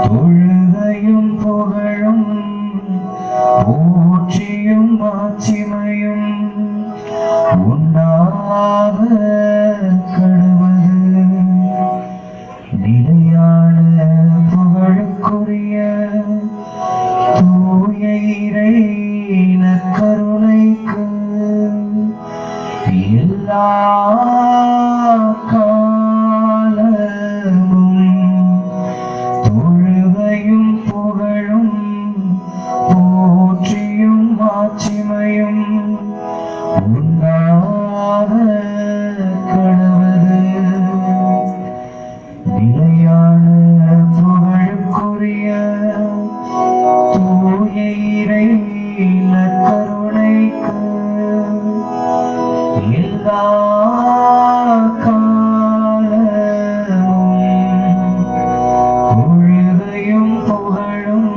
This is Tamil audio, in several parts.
தொழுகையும் புகழும் போற்றியும் மாட்சிமையும் உண்டாக கடவது. நிலையான புகழுக்குரிய தூய இறை நற்கருணைக்கு எல்லா காலமும் தொழுகையும் புகழும் போற்றியும் மாட்சிமையும் உண்டாக கடவது. நிலையான புகழுக்குரிய தூய இறை நற்கருணைக்கு எல்லா காலமும் தொழுகையும் புகழும்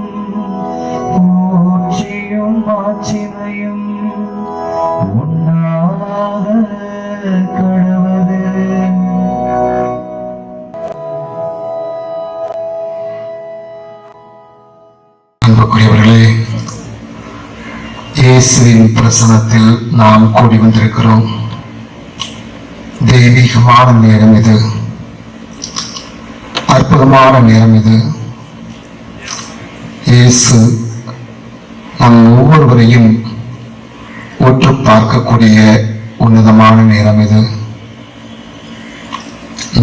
போற்றியும் மாட்சிமையும் உண்டாக கடவது. அன்புக்குரியவர்களே, இயேசுவின் பிரசன்னத்தில் நாம் கூடி வந்திருக்கிறோம். தெய்வீகமான நேரம் இது, அற்புதமான நேரம் இது. இயேசு நம் ஒவ்வொருவரையும் உற்று பார்க்கக்கூடிய உன்னதமான நேரம் இது.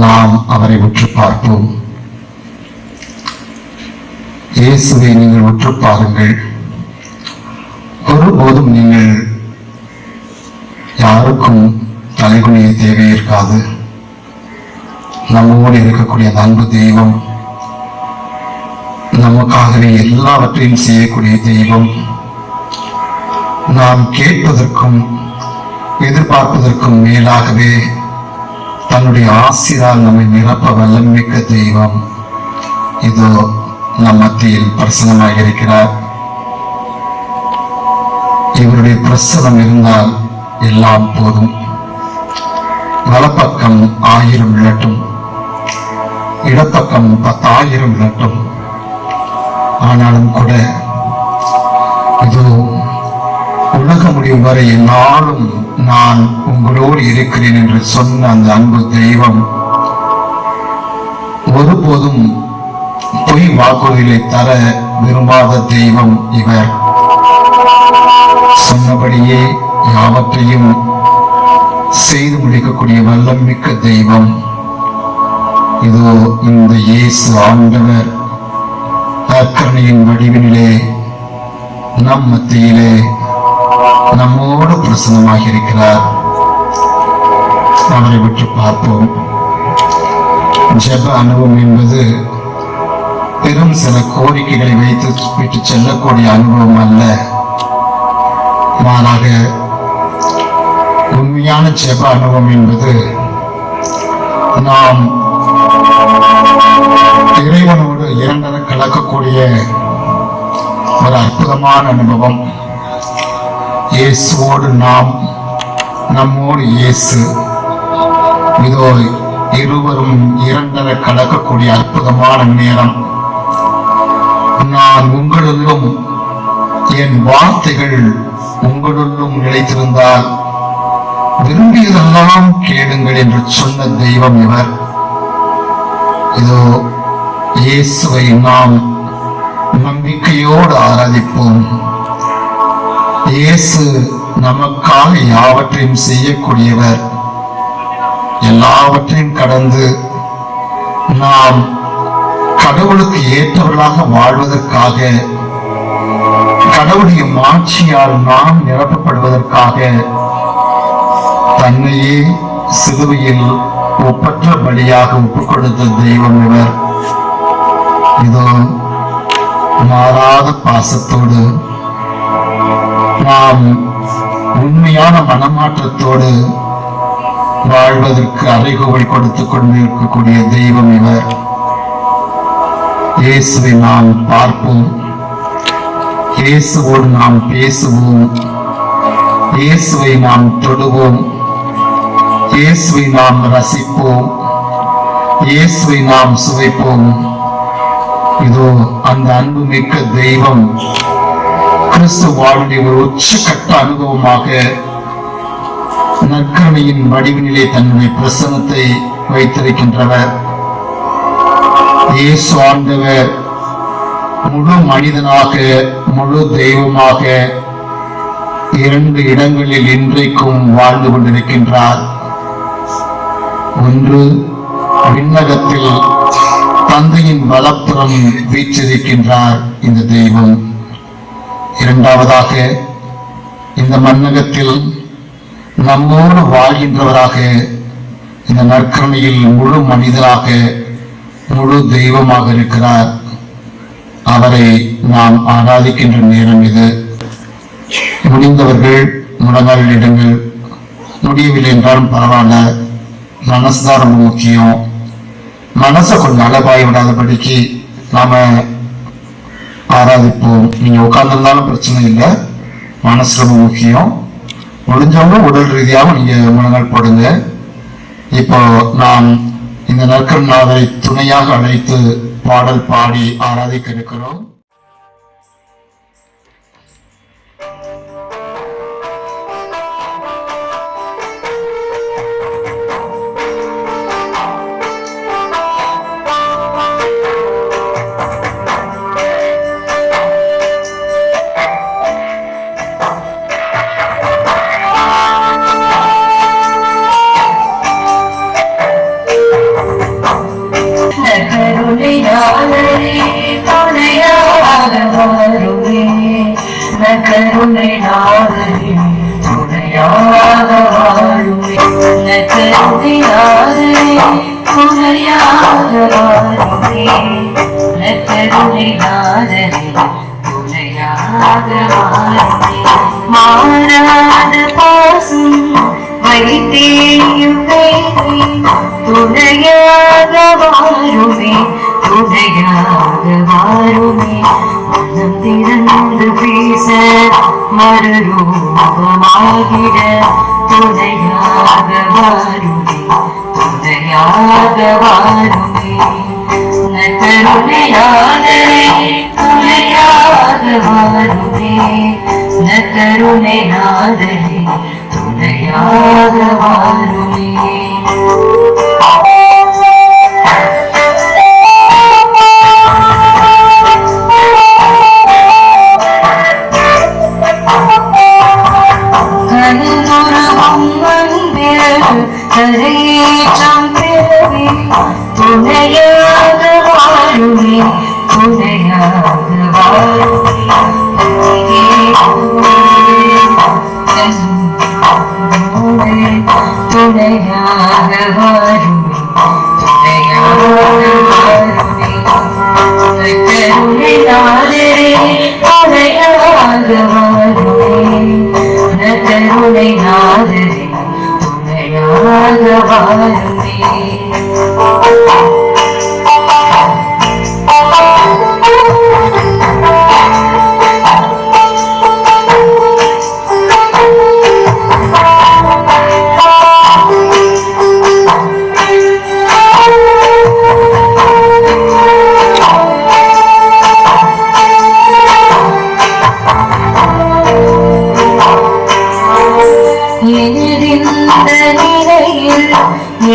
நாம் அவரை உற்று பார்ப்போம். இயேசுவை நீங்கள் உற்று பாருங்கள். ஒருபோதும் நீங்கள் யாருக்கும் தலைகுனிய தேவை இருக்காது. நம்மோடு இருக்கக்கூடிய அந்த அன்பு தெய்வம், நமக்காகவே எல்லாவற்றையும் செய்யக்கூடிய தெய்வம், நாம் கேட்பதற்கும் எதிர்பார்ப்பதற்கும் மேலாகவே தன்னுடைய ஆசிரால் நம்மை நிரப்ப வல்லமிக்க தெய்வம் இதோ நம் மத்தியில் பிரசன்னமாக இருக்கிறார். இவருடைய பிரசனம் இருந்தால் எல்லாம் போதும். வலப்பக்கம் 1000 விழட்டும், இடப்பக்கம் 10,000 விழட்டும். ஆனாலும் கூட இதோ உலக முடிவு வரை என்னாலும் நான் உங்களோடு இருக்கிறேன் என்று சொன்ன அந்த அன்பு தெய்வம் ஒருபோதும் பொய் வாக்குறுதிகளை தர விரும்பாத தெய்வம் இவர். சொன்னபடியே யாவற்றையும் செய்து முடிக்கக்கூடிய வல்லமிக்க தெய்வம் இதோ இந்த இயேசு ஆண்டவர் அக்கரணையின் வடிவினிலே நம் மத்தியிலே நம்மோடு பிரசன்னமாக இருக்கிறார். அவரை விட்டு பார்ப்போம். ஜெப அனுபவம் என்பது பெரும் சில கோரிக்கைகளை வைத்து விட்டு செல்லக்கூடிய அனுபவம் அல்ல. மாறாக உண்மையான ஜெப அனுபவம் என்பது நாம் இறைவனோடு இரண்டர கலக்கக்கூடிய ஒரு அற்புதமான அனுபவம். இயேசுவோடு நாம், நம்மோடு இயேசு, இதோ இருவரும் இரண்டர கலக்கக்கூடிய அற்புதமான நேரம். நான் உங்களுள்ளும் என் வார்த்தைகள் உங்களுள்ளும் நிலைத்திருந்தால் விரும்பியதெல்லாம் கேளுங்கள் என்று சொன்ன தெய்வம் இவர். இதோ இயேசுவை நாம் நம்பிக்கையோடு ஆராதிப்போம். இயேசு நமக்காக யாவற்றையும் செய்யக்கூடியவர். எல்லாவற்றையும் கடந்து நாம் கடவுளுக்கு ஏற்றவர்களாக வாழ்வதற்காக, கடவுளுடைய மாட்சியால் நாம் நிரப்பப்படுவதற்காக தன்னையே சிலுவையில் ஒப்பற்ற பலியாக ஒப்புக் கொடுத்த தெய்வம் இவர். இதோ மாறாத பாசத்தோடு நாம் உண்மையான மனமாற்றத்தோடு வாழ்வதற்கு அறைகூவல் கொடுத்து கொண்டிருக்கக்கூடிய தெய்வம் இவர். இயேசுவை நாம் பார்ப்போம், இயேசுவோடு நாம் பேசுவோம், இயேசுவை நாம் தொடுவோம், இயேசுவை நாம் ரசிப்போம், இயேசுவை நாம் சுவைப்போம். இதோ அந்த அன்பு மிக்க தெய்வம் கிறிஸ்து வாழ்வுடைய ஒரு உச்சக்கட்ட அனுபவமாக நற்கருணையின் வடிவினிலே தன்னுடைய பிரசன்னத்தை வைத்திருக்கின்றவர். இயேசு ஆண்டவர் முழு மனிதனாக முழு தெய்வமாக இரண்டு இடங்களில் இன்றைக்கும் வாழ்ந்து கொண்டிருக்கின்றார். ஒன்று, விண்ணகத்தில் தந்தையின் வலப்புறம் வீற்றிருக்கின்றார் இந்த தெய்வம். இரண்டாவதாக, இந்த மண்ணகத்தில் நம்மோடு வாழ்கின்றவராக இந்த நற்கருணையில் முழு மனிதராக முழு தெய்வமாக இருக்கிறார். அவரை நாம் ஆராதிக்கின்ற நேரம் இது. முடிந்தவர்கள் முழங்கால் இடங்கள், முடியவில்லை என்றாலும் பரவாயில்ல. மனசுதான் ரொம்ப முக்கியம். மனசை கொஞ்சம் அலபாய விடாதபடிக்கு நாம ஆராதிப்போம். நீங்க உட்கார்ந்திருந்தாலும் பிரச்சனை இல்லை, மனசு ரொம்ப முக்கியம். முடிஞ்சவங்க உடல் ரீதியாகவும் நீங்க முழங்கால் போடுங்க. இப்போ நாம் இந்த நற்கருணாவை துணையாக அழைத்து பாடல் பாடி ஆராதிக்க இருக்கிறோம். கருணை நாதரே துணையாக வாழுமே, கருணை நாதரே துணையாக வாழுமே, கருணை நாதரே துணையாக வாழுமே. மாறாத பாசம் வைத்தேயும் துணையாக வாழுமே, துணையாக வாழுமே. மனம் திறந்து பேச மறுரூபமாகிட துணையாக வாருமே, துணையாக வாருமே. நற்கருணையாளரே துணையாக வாருமே, நற்கருணையாளரே துணையாக வாருமே. கரையேற்றம் பிறவி துணையாக வாழுமே, துணையாக வாழுமே. துணையாக வாழுமே, துணையாக வாழுமே. கருணையாளரே துணையாக வாழுமே, கருணையாளரே துணையாக வாழுமே.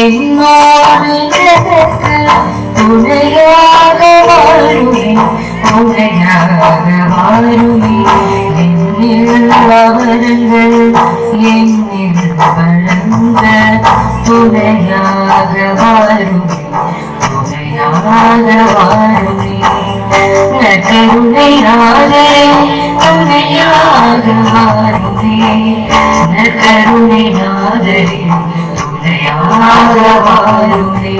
என்னோடு துணையாக வாழுமே, துணையாக வாழுமே. என்னில் அவரங்கள் என்னில் வழங்க துணையாக வாழுமே, துணையாக வாழுமே. கருணையாளரே துணையாக வாழுமே, கருணையாளரே துணையாக வாழுமே.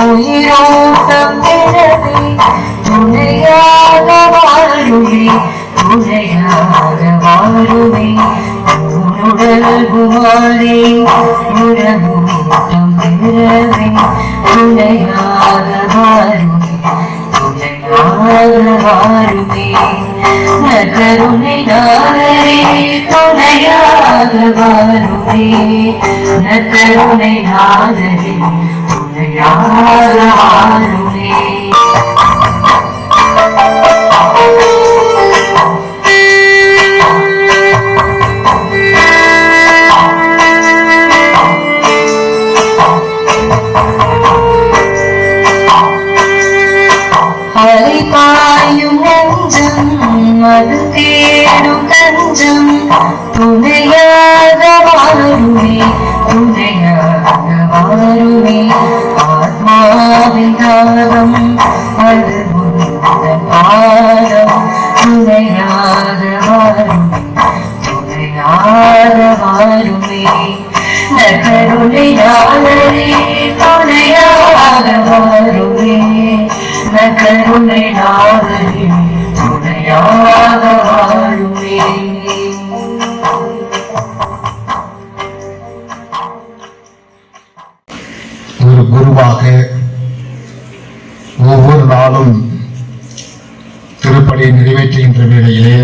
உயிரோட்டம் நல்குமாரே உறவூட்டம் பெறவே துணையாக வாருமே துணையாக வாருமே நற்கருணை நாதரே துணையாக வாருமே நற்கருணை நாதரே துணையாக வாருமே அலைபாயும் நெஞ்சம் அது தேடும் தஞ்சம் துணையாக வாருமே துணையாக வாருமே ஆத்மாவின் தாகம் அது உந்தன் பாதம் துணையாக வாருமே துணையாக வாருமே நற்கருணை நாதரே துணையாக வாருமே நற்கருணை நாதரே துணையாக வாருமே ஒரு குருவாக ஒவ்வொரு நாளும் திருப்பலி நிறைவேற்றுகின்ற வேளையிலே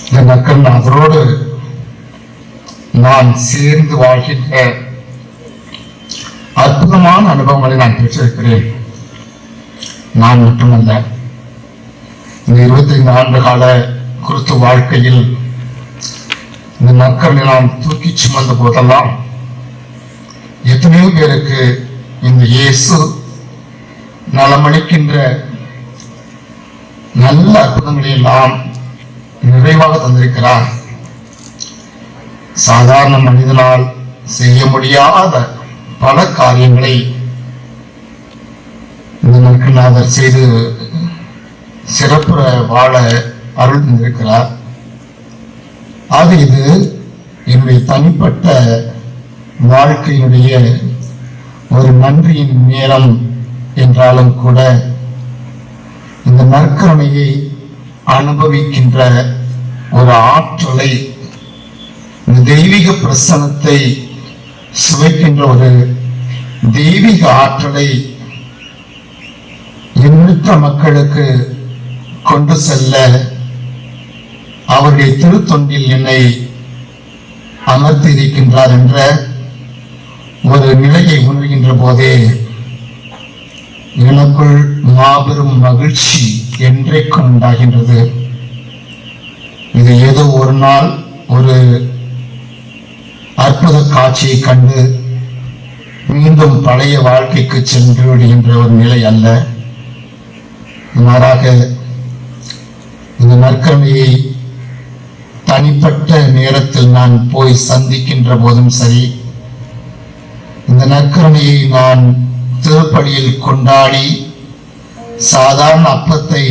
இந்த நற்கருணாதரோடு நான் சேர்ந்து வாழ்கின்ற அற்புதமான அனுபவங்களை நான் பெற்றிருக்கிறேன். நான் மட்டுமல்ல, இந்த 25 ஆண்டு கால குருத்து வாழ்க்கையில் இந்த நற்கருணை நான் தூக்கி சுமந்த போதெல்லாம் எத்தனையோ பேருக்கு இந்த இயேசு நலமளிக்கின்ற நல்ல அற்புதங்களை எல்லாம் நிறைவாக தந்திருக்கிறார். சாதாரண மனிதனால் செய்ய முடியாத பல காரியங்களை இந்த நற்கருணாதர் செய்து சிறப்புற வாழ அருள் தந்திருக்கிறார். அது இது என்னுடைய தனிப்பட்ட வாழ்க்கையினுடைய ஒரு நன்றியின் நேரம் என்றாலும் கூட இந்த நற்கருணையை அனுபவிக்கின்ற ஒரு ஆற்றலை, இந்த தெய்வீக பிரசன்னத்தை சுவைக்கின்ற ஒரு தெய்வீக ஆற்றலை எண்ணற்ற மக்களுக்கு கொண்டு செல்ல அவருடைய திருத்தொண்டில் என்னை அமர்த்தியிருக்கின்றார் என்ற ஒரு நிலையை உணர்கின்ற போதே எனக்குள் மாபெரும் மகிழ்ச்சி என்றைக்கும் உண்டாகின்றது. இது ஏதோ ஒரு நாள் ஒரு அற்புத காட்சியை கண்டு மீண்டும் பழைய வாழ்க்கைக்கு சென்று விடுகின்ற ஒரு நிலை அல்ல. மாறாக இந்த நற்கருணையை தனிப்பட்ட நேரத்தில் நான் போய் சந்திக்கின்ற போதும் சரி, இந்த நற்கருணையை நான் திருப்பலியில் கொண்டாடி சாதாரண அப்பத்தை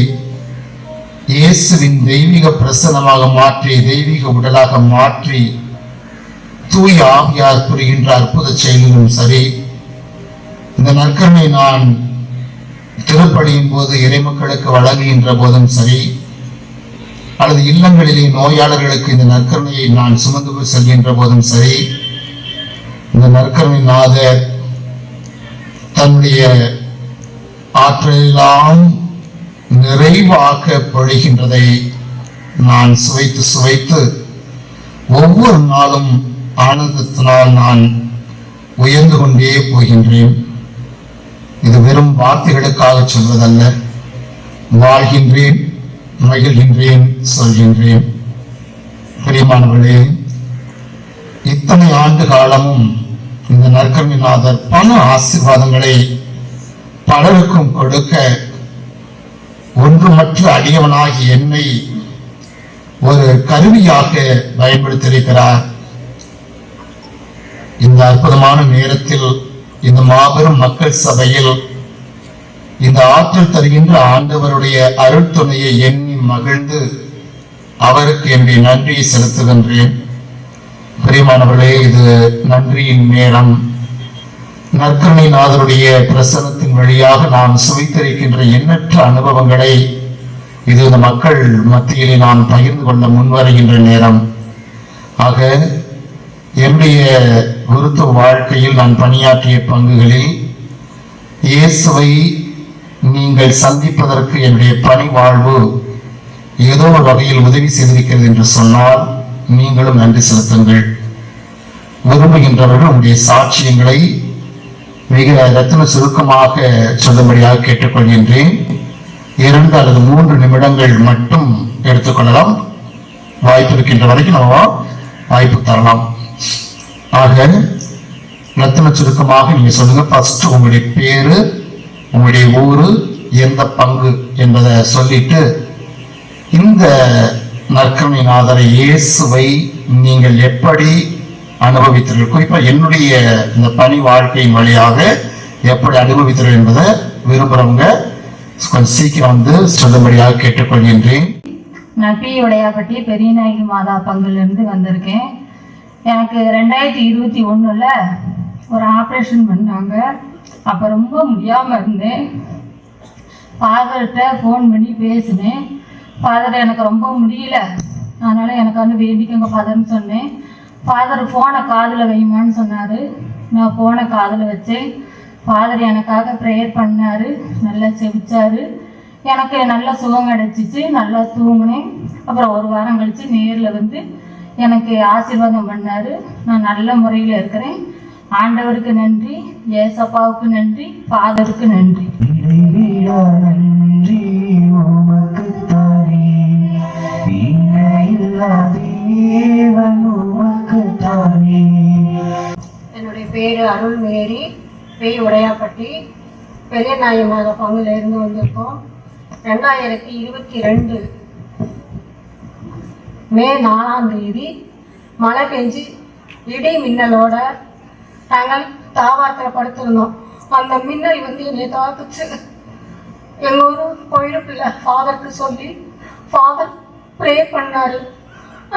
இயேசுவின் தெய்வீக பிரசன்னமாக மாற்றி, தெய்வீக உடலாக மாற்றி தூய ஆவியார் புரிகின்ற அற்புத செயலிலும் சரி, இந்த நற்கருணை நான் திருப்பலியின் போது இறைமக்களுக்கு வழங்குகின்ற போதும் சரி, அல்லது இல்லங்களிலே நோயாளர்களுக்கு இந்த நற்கருணையை நான் சுமந்து செல்கின்ற போதும் சரி, இந்த நற்கருணை நாதர் தன்னுடைய ஆற்றலெல்லாம் நிறைவாக பொழிகின்றதை நான் சுவைத்து சுவைத்து ஒவ்வொரு நாளும் ஆனந்தத்தினால் நான் உயர்ந்து கொண்டே போகின்றேன். இது வெறும் வார்த்தைகளுக்காக சொல்வதல்ல, வாழ்கின்றேன், மகிழ்கின்றேன், சொல்கின்றேன். பிரியமானவர்களே, இத்தனை ஆண்டு காலமும் இந்த நற்கருணைநாதர் பல ஆசீர்வாதங்களை பலருக்கும் கொடுக்க ஒன்றுமற்ற அடியவனாகி என்னை ஒரு கருவியாக பயன்படுத்தியிருக்கிறார். இந்த அற்புதமான நேரத்தில், இந்த மாபெரும் மக்கள் சபையில் இந்த ஆற்றல் தருகின்ற ஆண்டவருடைய அருட்துணையை எண்ணி மகிழ்ந்து அவருக்கு என்னுடைய நன்றியை செலுத்துகின்றேன். பிரியமானவர்களே, இது நன்றியின் நேரம். நற்கருணைநாதருடைய பிரசன்னத்தின் வழியாக நாம் சுவைத்திருக்கின்ற எண்ணற்ற அனுபவங்களை இது இந்த மக்கள் மத்தியிலே நான் பகிர்ந்து கொள்ள முன்வருகின்ற நேரம். ஆக என்னுடைய குருத்துவ வாழ்க்கையில் நான் பணியாற்றிய பங்குகளில் இயேசுவை நீங்கள் சந்திப்பதற்கு என்னுடைய பணி வாழ்வு ஏதோ ஒரு வகையில் உதவி செய்திருக்கிறது என்று சொன்னால் நீங்களும் நன்றி செலுத்துங்கள். விரும்புகின்றவர்கள் உங்களுடைய சாட்சியங்களை மிக ரத்தின சுருக்கமாக சொல்லும்படியாக கேட்டுக்கொள்கின்றேன். 2 அல்லது 3 நிமிடங்கள் மட்டும் எடுத்துக்கொள்ளலாம். வாய்ப்பு இருக்கின்ற வரைக்கும் நம்ம வாய்ப்பு தரலாம். ஆக ரத்தின சுருக்கமாக நீங்க சொல்லுங்க. ஃபர்ஸ்ட் உங்களுடைய பேரு, உங்களுடைய ஊரு, எந்த பங்கு என்பதை சொல்லிட்டு இந்த நற்கருணைநாதர் இயேசுவை நீங்கள் எப்படி அனுபவித்தீர்கள், குறிப்பா என்னுடைய இந்த பணி வாழ்க்கையின் வழியாக எப்படி அனுபவித்தீர்கள் என்பதை விரும்புறவங்க கொஞ்சம் சீக்கிரம் வந்து சொல்லும்படியாக கேட்டுக்கொள்கின்றேன். நான் பி உடையாப்பட்டி பெரியநாயகி மாதா பங்குலேருந்து வந்திருக்கேன். எனக்கு 2021 ஒரு ஆப்ரேஷன் பண்ணாங்க. அப்போ ரொம்ப முடியாமல் இருந்தேன். ஃபாதர்கிட்ட ஃபோன் பண்ணி பேசினேன். ஃபாதர் எனக்கு ரொம்ப முடியல, அதனால் எனக்கு வந்து வேண்டிக்கங்க ஃபாதர்னு சொன்னேன். ஃபாதர் ஃபோனை காதில் வைமான்னு சொன்னார். நான் ஃபோனை காதில் வச்சேன். ஃபாதர் எனக்காக ப்ரேயர் பண்ணார், நல்லா செபிச்சார். எனக்கு நல்லா சுகம் கிடச்சிச்சு, நல்லா தூங்கினேன். அப்புறம் 1 வாரம் கழித்து நேரில் வந்து எனக்கு ஆசீர்வாதம் பண்ணார். நான் நல்ல முறையில் இருக்கிறேன். ஆண்டவருக்கு நன்றி, ஏசப்பாவுக்கு நன்றி, ஃபாதருக்கு நன்றி. என்னுடைய பேர் அருள்மேரி, பி உடையாப்பட்டி பெரியநாயகி மாதா பங்குல இருந்து வந்திருக்கோம். 2022 மே 4ஆம் தேதி மழை பெஞ்சு இடி மின்னலோட நாங்கள் தாவாரத்தில் படுத்திருந்தோம். அந்த மின்னல் வந்து என்னை தாக்குச்சு. எங்கள் ஊர் கோயிலுக்குள்ள ஃபாதருக்கு சொல்லி ஃபாதர் ப்ரே பண்ணார்.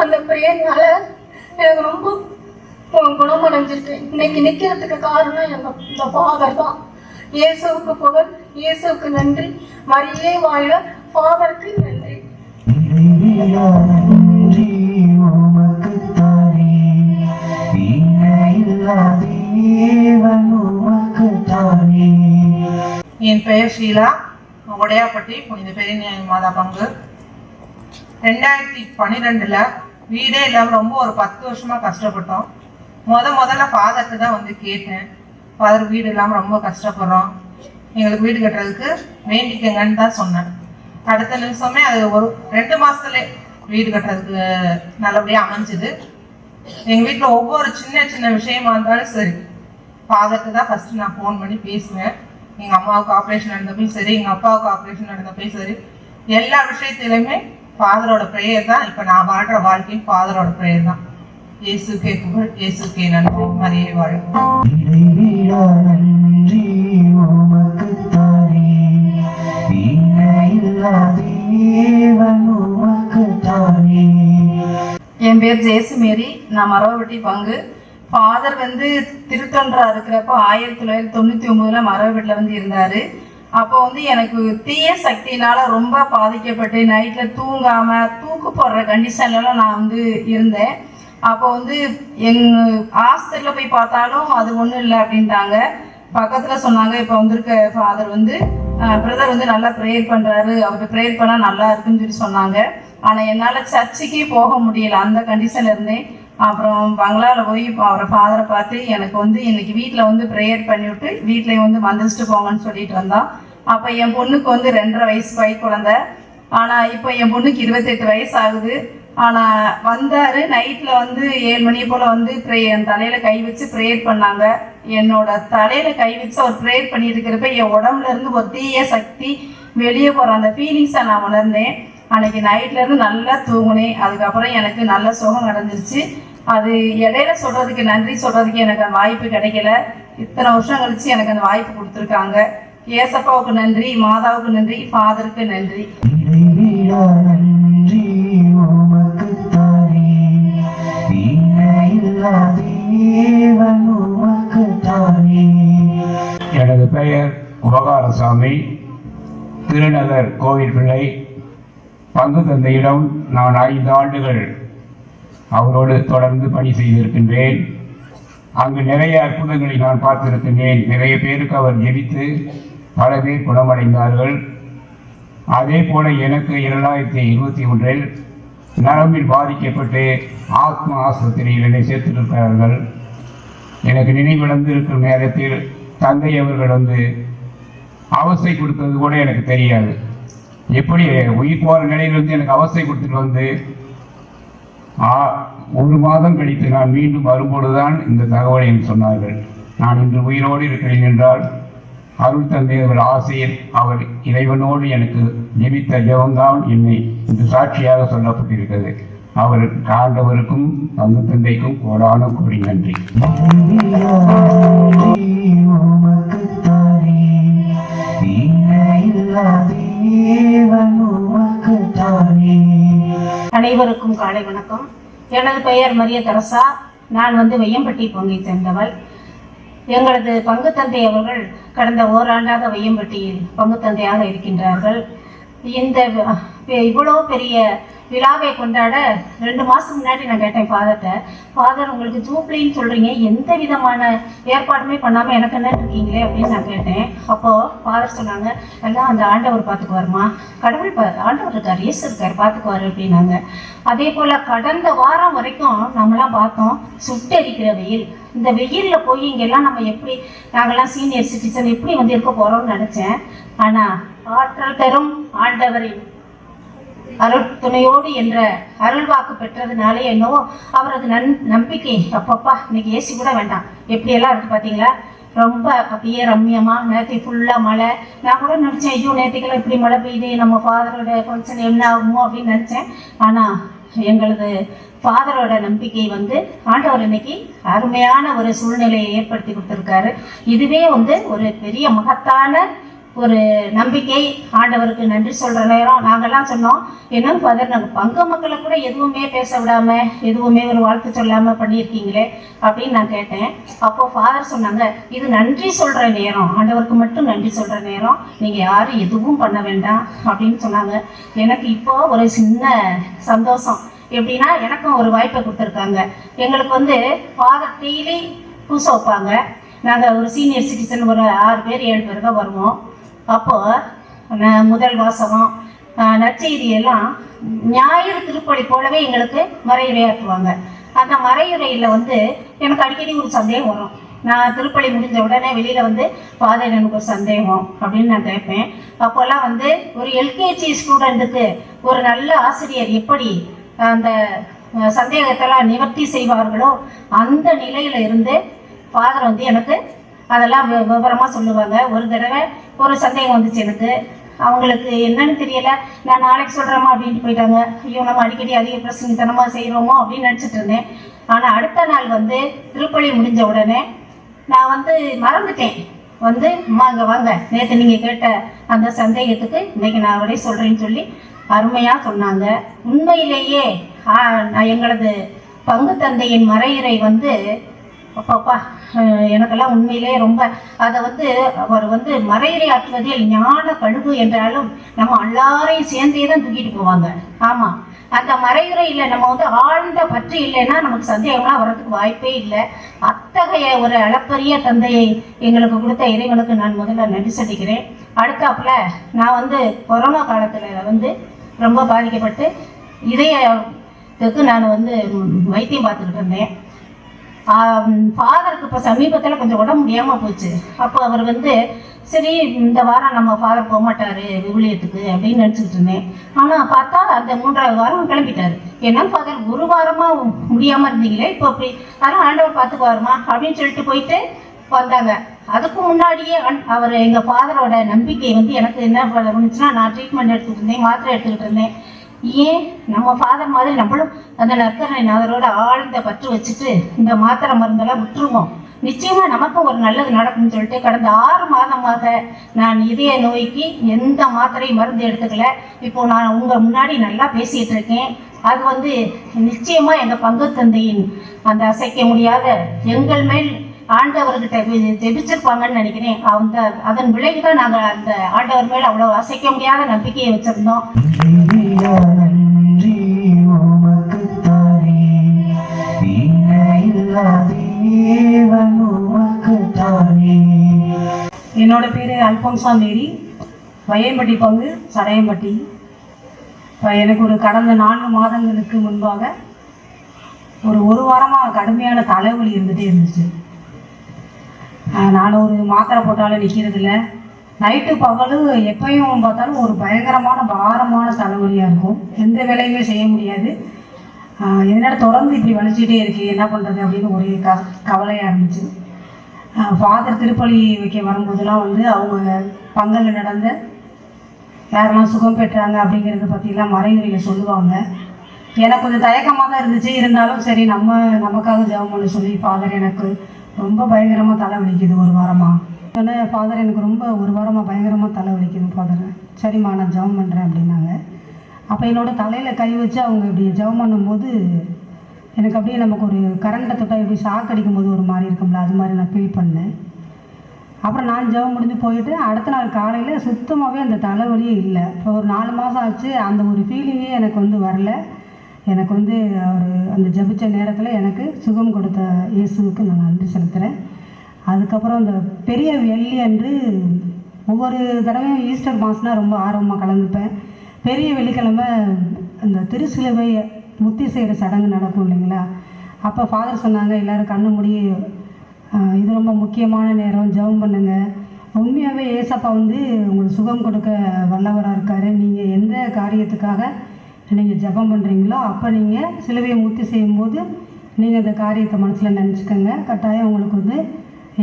அந்த ப்ரேயர்னால எனக்கு ரொம்ப குணமடைஞ்சிருக்கேன். இன்னைக்கு நிற்கிறதுக்கு காரணம் இந்த ஃபாதர் தான். இயேசுவுக்கு புகழ், இயேசுவுக்கு நன்றி, மரியே வாழ்க, ஃபாதருக்கு நன்றி. என் பெயர் ஷீலா, உடையாப்பட்டி புனித பெரியநாயகி மாதா பங்கு. 2012 வீடே இல்லாமல் ரொம்ப ஒரு 10 வருஷமா கஷ்டப்பட்டோம். முதல்ல ஃபாதர்க்கு தான் வந்து கேட்டேன், ஃபாதர் வீடு இல்லாமல் ரொம்ப கஷ்டப்படுறோம், எங்களுக்கு வீடு கட்டுறதுக்கு வேண்டிக்கங்கன்னு தான் சொன்னேன். அடுத்த நிமிஷமே அது ஒரு 2 மாசத்துல வீடு கட்டுறதுக்கு நல்லபடியாக அமைஞ்சுது. எங்கள் வீட்டில் ஒவ்வொரு சின்ன சின்ன விஷயமா இருந்தாலும் சரி ஃபாதருக்கு தான் ஃபர்ஸ்ட் நான் ஃபோன் பண்ணி பேசுவேன். எங்கள் அம்மாவுக்கு ஆப்ரேஷன் நடந்தப்பையும் சரி, எங்கள் அப்பாவுக்கு ஆப்ரேஷன் நடந்தப்பையும் சரி, எல்லா விஷயத்திலுமே ஃபாதரோட ப்ரேயர் தான். இப்போ நான் வாழ்கிற வாழ்க்கையும் ஃபாதரோட ப்ரேயர் தான். இயேசுக்கே புகழ், இயேசுக்கே நன்றி, மரியே வாழ்க. என் பேர் ஜேசுமேரி, நான் மரவப்பட்டி பங்கு. ஃபாதர் வந்து திருத்தொன்றா இருக்கிறப்போ 1999 மரவப்பட்டியில் வந்து இருந்தார். அப்போ வந்து எனக்கு தீய சக்தினால ரொம்ப பாதிக்கப்பட்டு நைட்டில் தூங்காமல் தூக்கு போடுற கண்டிஷன்லாம் நான் வந்து இருந்தேன். அப்போ வந்து ஹாஸ்பிட்டலில் போய் பார்த்தாலும் அது ஒன்றும் இல்லை அப்படின்ட்டாங்க. பக்கத்தில் சொன்னாங்க, இப்போ வந்திருக்க ஃபாதர் வந்து பிரதர் வந்து நல்லா ப்ரேயர் பண்ணுறாரு, அவருக்கு ப்ரேயர் பண்ணால் நல்லா இருக்குன்னு சொல்லி சொன்னாங்க. ஆனால் என்னால் சர்ச்சுக்கே போக முடியல, அந்த கண்டிஷனில் இருந்தேன். அப்புறம் பங்களாவில் போய் இப்போ அவரை ஃபாதரை பார்த்து எனக்கு வந்து இன்னைக்கு வீட்டில் வந்து ப்ரேயர் பண்ணிவிட்டு வீட்லேயும் வந்து மந்திரிச்சிட்டு போங்கன்னு சொல்லிட்டு வந்தான். அப்போ என் பொண்ணுக்கு வந்து 2.5 வயசு கை குழந்தை. ஆனால் இப்போ என் பொண்ணுக்கு 28 வயசு ஆகுது. ஆனால் வந்தார், நைட்டில் வந்து 7 மணி போல் வந்து என் தலையில் கை வச்சு ப்ரேயர் பண்ணாங்க. என்னோட தலையில் கை வச்சு அவர் ப்ரேயர் பண்ணியிருக்கிறப்ப என் உடம்புல இருந்து ஒரு தீய சக்தி வெளியே போகிற அந்த ஃபீலிங்ஸை நான் உணர்ந்தேன். அன்னைக்கு நைட்லேருந்து நல்லா தூங்குனேன். அதுக்கப்புறம் எனக்கு நல்ல சுகம் நடந்துருச்சு. அது இடையில சொல்கிறதுக்கு, நன்றி சொல்கிறதுக்கு எனக்கு அந்த வாய்ப்பு கிடைக்கல. இத்தனை வருஷம் கழிச்சு எனக்கு அந்த வாய்ப்பு கொடுத்துருக்காங்க. ஏசப்பாவுக்கு நன்றி, மாதாவுக்கு நன்றி, ஃபாதருக்கு நன்றி. எனது பெயர் உபகாரசாமி, திருநகர் கோவில் பிள்ளை, பங்கு தந்தையிடம் நான் 5 ஆண்டுகள் அவரோடு தொடர்ந்து பணி செய்திருக்கின்றேன். அங்கு நிறைய அற்புதங்களை நான் பார்த்திருக்கின்றேன். நிறைய பேருக்கு அவர் ஜெபித்து பல பேர் குணமடைந்தார்கள். அதே போல எனக்கு 2021 நரம்பில் பாதிக்கப்பட்டு ஆத்மா ஆஸ்பத்திரியில் என்னை சேர்த்திருக்கிறார்கள். எனக்கு நினைவிழந்து இருக்கும் நேரத்தில் தந்தை அவர்கள் அவசை கொடுத்தது கூட எனக்கு தெரியாது. எப்படி உயிர் போகிற நிலையிலிருந்து எனக்கு அவசை கொடுத்துட்டு 1 மாதம் கழித்து நான் மீண்டும் வரும்பொழுதுதான் இந்த தகவலை எனக்கு சொன்னார்கள். நான் இன்று உயிரோடு இருக்கிறேன் என்றால் அருள் தந்தையவர் ஆசையில் அவர் இறைவனோடு எனக்கு ஜெபித்த ஜெபம்தான் என்னை இன்று சாட்சியாக சொல்லப்பட்டிருக்கிறது. அவருக்கு ஆண்டவருக்கும் பங்கு தந்தைக்கும் கோடான கோடி நன்றி. அனைவருக்கும் காலை வணக்கம். எனது பெயர் மரிய தெரசா. நான் வையம்பட்டி பங்கை சேர்ந்தவள். எங்களது பங்கு தந்தை அவர்கள் கடந்த ஓராண்டாக வையம்பட்டியில் பங்கு தந்தையாக இருக்கின்றார்கள். இந்த இவ்வளோ பெரிய விழாவை கொண்டாட 2 மாதம் முன்னாடி நான் கேட்டேன் ஃபாதர் உங்களுக்கு ஜூப்ளின்னு சொல்கிறீங்க, எந்த விதமான ஏற்பாடுமே பண்ணாமல் எனக்கு என்ன இருக்கீங்களே அப்படின்னு நான் கேட்டேன். அப்போது ஃபாதர் சொன்னாங்க, எல்லாம் அந்த ஆண்டவர் பார்த்துக்குவாருமா, கடவுள் ஆண்டவர் இருக்கார், இயேசு இருக்கார், பார்த்துக்குவார் அப்படின்னாங்க. அதே போல் கடந்த வாரம் வரைக்கும் நம்மளாம் பார்த்தோம் சுட்டெரிக்கிற வெயில். இந்த வெயிலில் போய் இங்கெல்லாம் நம்ம எப்படி நாங்கள்லாம் சீனியர் சிட்டிசன் எப்படி இருக்க போகிறோம்னு நினச்சேன். ஆனால் ஆற்றல் தரும் ஆண்டவரின் அருள் துணையோடு என்ற அருள்வாக்கு பெற்றதுனாலே என்னவோ அவரது நம்பிக்கை அப்பப்பா இன்னைக்கு ஏசி கூட வேண்டாம் எப்படியெல்லாம் இருக்கு பார்த்தீங்களா, ரொம்ப அப்படியே ரம்மியமாக. நேற்று ஃபுல்லாக மழை. நான் கூட நினச்சேன், ஐயோ நேற்றுக்கெல்லாம் இப்படி மழை பெய்யுது, நம்ம ஃபாதரோட ஃபங்க்ஷன் என்ன ஆகுமோ அப்படின்னு நினச்சேன். ஆனால் எங்களது ஃபாதரோட நம்பிக்கை ஆண்டவர் இன்னைக்கு அருமையான ஒரு சூழ்நிலையை ஏற்படுத்தி கொடுத்துருக்காரு. இதுவே ஒரு பெரிய மகத்தான ஒரு நம்பிக்கை. ஆண்டவருக்கு நன்றி சொல்கிற நேரம் நாங்கள்லாம் சொன்னோம், என்னன்னு ஃபாதர் நாங்கள் பங்கு மக்களை கூட எதுவுமே பேச விடாமல் எதுவுமே ஒரு வாழ்த்து சொல்லாமல் பண்ணியிருக்கீங்களே அப்படின்னு நான் கேட்டேன். அப்போது ஃபாதர் சொன்னாங்க, இது நன்றி சொல்கிற நேரம், ஆண்டவருக்கு மட்டும் நன்றி சொல்கிற நேரம், நீங்கள் யாரும் எதுவும் பண்ண வேண்டாம் அப்படின்னு சொன்னாங்க. எனக்கு இப்போது ஒரு சின்ன சந்தோஷம். எப்படின்னா எனக்கும் ஒரு வாய்ப்பை கொடுத்துருக்காங்க. எங்களுக்கு ஃபாதர் டெய்லி பூசை வைப்பாங்க. நாங்கள் ஒரு சீனியர் சிட்டிசன் ஒரு 6 பேர் 7 பேர் தான் வருவோம். அப்போது முதல் வாசகம் நற்செய்தியெல்லாம் ஞாயிறு திருப்பலி போலவே எங்களுக்கு மறையுரையாற்றுவாங்க. அந்த மறையுரையில் எனக்கு அடிக்கடி ஒரு சந்தேகம் வரும். நான் திருப்பலி முடிஞ்ச உடனே வெளியில் ஃபாதர் எனக்கு ஒரு சந்தேகம் அப்படின்னு நான் கேட்பேன். அப்போல்லாம் ஒரு எல்கேஜி ஸ்டூடெண்ட்டுக்கு ஒரு நல்ல ஆசிரியர் எப்படி அந்த சந்தேகத்தெல்லாம் நிவர்த்தி செய்வார்களோ அந்த நிலையில் இருந்து ஃபாதர் எனக்கு அதெல்லாம் விவரமாக சொல்லுவாங்க. ஒரு தடவை ஒரு சந்தேகம் வந்துச்சு எனக்கு. அவங்களுக்கு என்னன்னு தெரியல, நான் நாளைக்கு சொல்கிறேம்மா அப்படின்ட்டு போயிட்டாங்க. ஐயோ நம்ம அடிக்கடி அதிக பிரசங்கத்தனமாக செய்கிறோமோ அப்படின்னு நினச்சிட்டு இருந்தேன். ஆனால் அடுத்த நாள் திருப்பலி முடிஞ்ச உடனே நான் மறந்துட்டேன். அம்மா இங்கே வாங்க, நேற்று நீங்கள் கேட்ட அந்த சந்தேகத்துக்கு இன்னைக்கு நான் அவரே சொல்கிறேன்னு சொல்லி அருமையாக சொன்னாங்க. உண்மையிலேயே எங்களது பங்கு தந்தையின் மறையுரை அப்பப்பா எனக்கெல்லாம் உண்மையிலே ரொம்ப அதை அவர் மறையுரை ஆற்றுவதில் ஞான கழுகு என்றாலும் நம்ம எல்லாரையும் சேர்ந்தே தான் தூக்கிட்டு போவாங்க. ஆமாம், அந்த மறையுரையில் நம்ம ஆழ்ந்த பற்று இல்லைன்னா நமக்கு சந்தேகம்லாம் வர்றதுக்கு வாய்ப்பே இல்லை. அத்தகைய ஒரு அளப்பரிய தந்தையை எங்களுக்கு கொடுத்த இறைவனுக்கு நான் முதல்ல நன்றி சொல்லிக்கிறேன். அடுத்தாப்புல நான் கொரோனா காலத்தில் ரொம்ப பாதிக்கப்பட்டு இதயத்துக்கு நான் வைத்தியம் பார்த்துக்கிட்டு இருந்தேன். ஃபாதருக்கு இப்போ சமீபத்தில் கொஞ்சம் உடம்பு முடியாமல் போச்சு. அப்போ அவர் சரி இந்த வாரம் நம்ம ஃபாதர் போக மாட்டார் விவிலியத்துக்கு அப்படின்னு நினச்சிக்கிட்டு இருந்தேன். ஆனால் பார்த்தா அந்த 3ஆவது வாரம் கிளம்பிட்டார். என்ன ஃபாதர் 1 வாரமாக முடியாமல் இருந்தீங்களே, இப்போ அப்படி யாரும் ஆண்டவர் பார்த்துக்குவாருமா அப்படின்னு சொல்லிட்டு போயிட்டு வந்தாங்க. அதுக்கு முன்னாடியே அவர் எங்கள் ஃபாதரோட நம்பிக்கை எனக்கு என்ன பண்ணுச்சுன்னா, நான் ட்ரீட்மெண்ட் எடுத்துக்கிட்டு இருந்தேன், மாத்திரை எடுத்துக்கிட்டு இருந்தேன். ஏன் நம்ம ஃபாதர் மாதிரி நம்மளும் அந்த நற்கரணை நாதரோட ஆழ்ந்த பற்று வச்சுட்டு இந்த மாத்திரை மருந்தெல்லாம் விட்டுருவோம், நிச்சயமா நமக்கும் ஒரு நல்லது நடக்கும்னு சொல்லிட்டு கடந்த 6 மாதமாக நான் இதய நோய்க்கு எந்த மாத்திரையும் மருந்து எடுத்துக்கல. இப்போ நான் உங்க முன்னாடி நல்லா பேசிட்டு இருக்கேன். அது நிச்சயமா எங்க பங்கு தந்தையின் அந்த அசைக்க முடியாத எங்கள் மேல் ஆண்டவர்கிட்ட ஜெபிச்சிருப்பாங்கன்னு நினைக்கிறேன். அதன் விளைவுதான் நாங்கள் அந்த ஆண்டவர் மேல் அவ்வளோ அசைக்க முடியாத நம்பிக்கையை வச்சிருந்தோம். நன்றி உமக்குத்தானே, இணையில்லா தேவன் உமக்குத்தானே. என்னோட பேர் அல்போன்சா மேரி, வையம்பட்டி பங்கு, சடையம்பட்டி. இப்போ எனக்கு ஒரு கடந்த 4 மாதங்களுக்கு முன்பாக ஒரு வாரமாக கடுமையான தலைவலி இருந்துகிட்டே இருந்துச்சு. நான் ஒரு மாத்திரை போட்டாலும் நிற்கிறதில்ல. நைட்டு பகல் எப்பயும் பார்த்தாலும் ஒரு பயங்கரமான பாரமான தலைவலியாக இருக்கும். எந்த வேலையுமே செய்ய முடியாது. என்னோட தொடர்ந்து இப்படி வலிச்சுட்டே இருக்கு, என்ன பண்ணுறது அப்படின்னு ஒரே கவலையாக இருந்துச்சு. ஃபாதர் திருப்பலி வைக்க வரும்போதெல்லாம் அவங்க பங்கலில் நடந்த யாரெல்லாம் சுகம் பெற்றாங்க அப்படிங்கிறத பற்றிலாம் மறைமுறையில் சொல்லுவாங்க. எனக்கு கொஞ்சம் தயக்கமாக தான் இருந்துச்சு. இருந்தாலும் சரி நமக்காக ஜெபம் பண்ண சொல்லி ஃபாதர் எனக்கு ரொம்ப பயங்கரமாக தலை வலிக்குது ஒரு வாரமாக. ஆனால் ஃபாதர் எனக்கு ரொம்ப ஒரு வாரமாக பயங்கரமாக தலை வலிக்குது ஃபாதர், சரிம்மா நான் ஜெபம் பண்ணுறேன் அப்படின்னாங்க. அப்போ என்னோடய தலையில் கை வச்சு அவங்க இப்படி ஜெபம் பண்ணும்போது எனக்கு அப்படியே நமக்கு ஒரு கரண்ட்டை தொட்டால் எப்படி ஷாக் அடிக்கும் போது ஒரு மாதிரி இருக்கும்ல, அது மாதிரி நான் ஃபீல் பண்ணேன். அப்புறம் நான் ஜெபம் முடிஞ்சு போயிட்டு அடுத்த நாள் காலையில் சுத்தமாகவே அந்த தலைவலியே இல்லை. இப்போ ஒரு 4 மாதம் ஆச்சு, அந்த ஒரு ஃபீலிங்கே எனக்கு வரல. எனக்கு அவர் அந்த ஜபிச்ச நேரத்தில் எனக்கு சுகம் கொடுத்த இயேசுவுக்கு நான் நன்றி செலுத்துகிறேன். அதுக்கப்புறம் அந்த பெரிய வெள்ளி அன்று ஒவ்வொரு தடவையும் ஈஸ்டர் மாதம்னா ரொம்ப ஆர்வமாக கலந்துப்பேன். பெரிய வெள்ளிக்கிழமை அந்த திருச்சிலுவை முத்தி செய்கிற சடங்கு நடக்கும் இல்லைங்களா, அப்போ ஃபாதர் சொன்னாங்க எல்லோரும் கண்ணு மூடி இது ரொம்ப முக்கியமான நேரம், ஜெபம் பண்ணுங்க. உண்மையாகவே ஏசப்பா உங்களுக்கு சுகம் கொடுக்க வல்லவராக இருக்கார். நீங்கள் எந்த காரியத்துக்காக நீங்கள் ஜெபம் பண்ணுறீங்களோ அப்போ நீங்கள் சிலுவையை முத்தி செய்யும்போது நீங்கள் அந்த காரியத்தை மனசில் நினச்சிக்கோங்க. கட்டாயம் உங்களுக்கு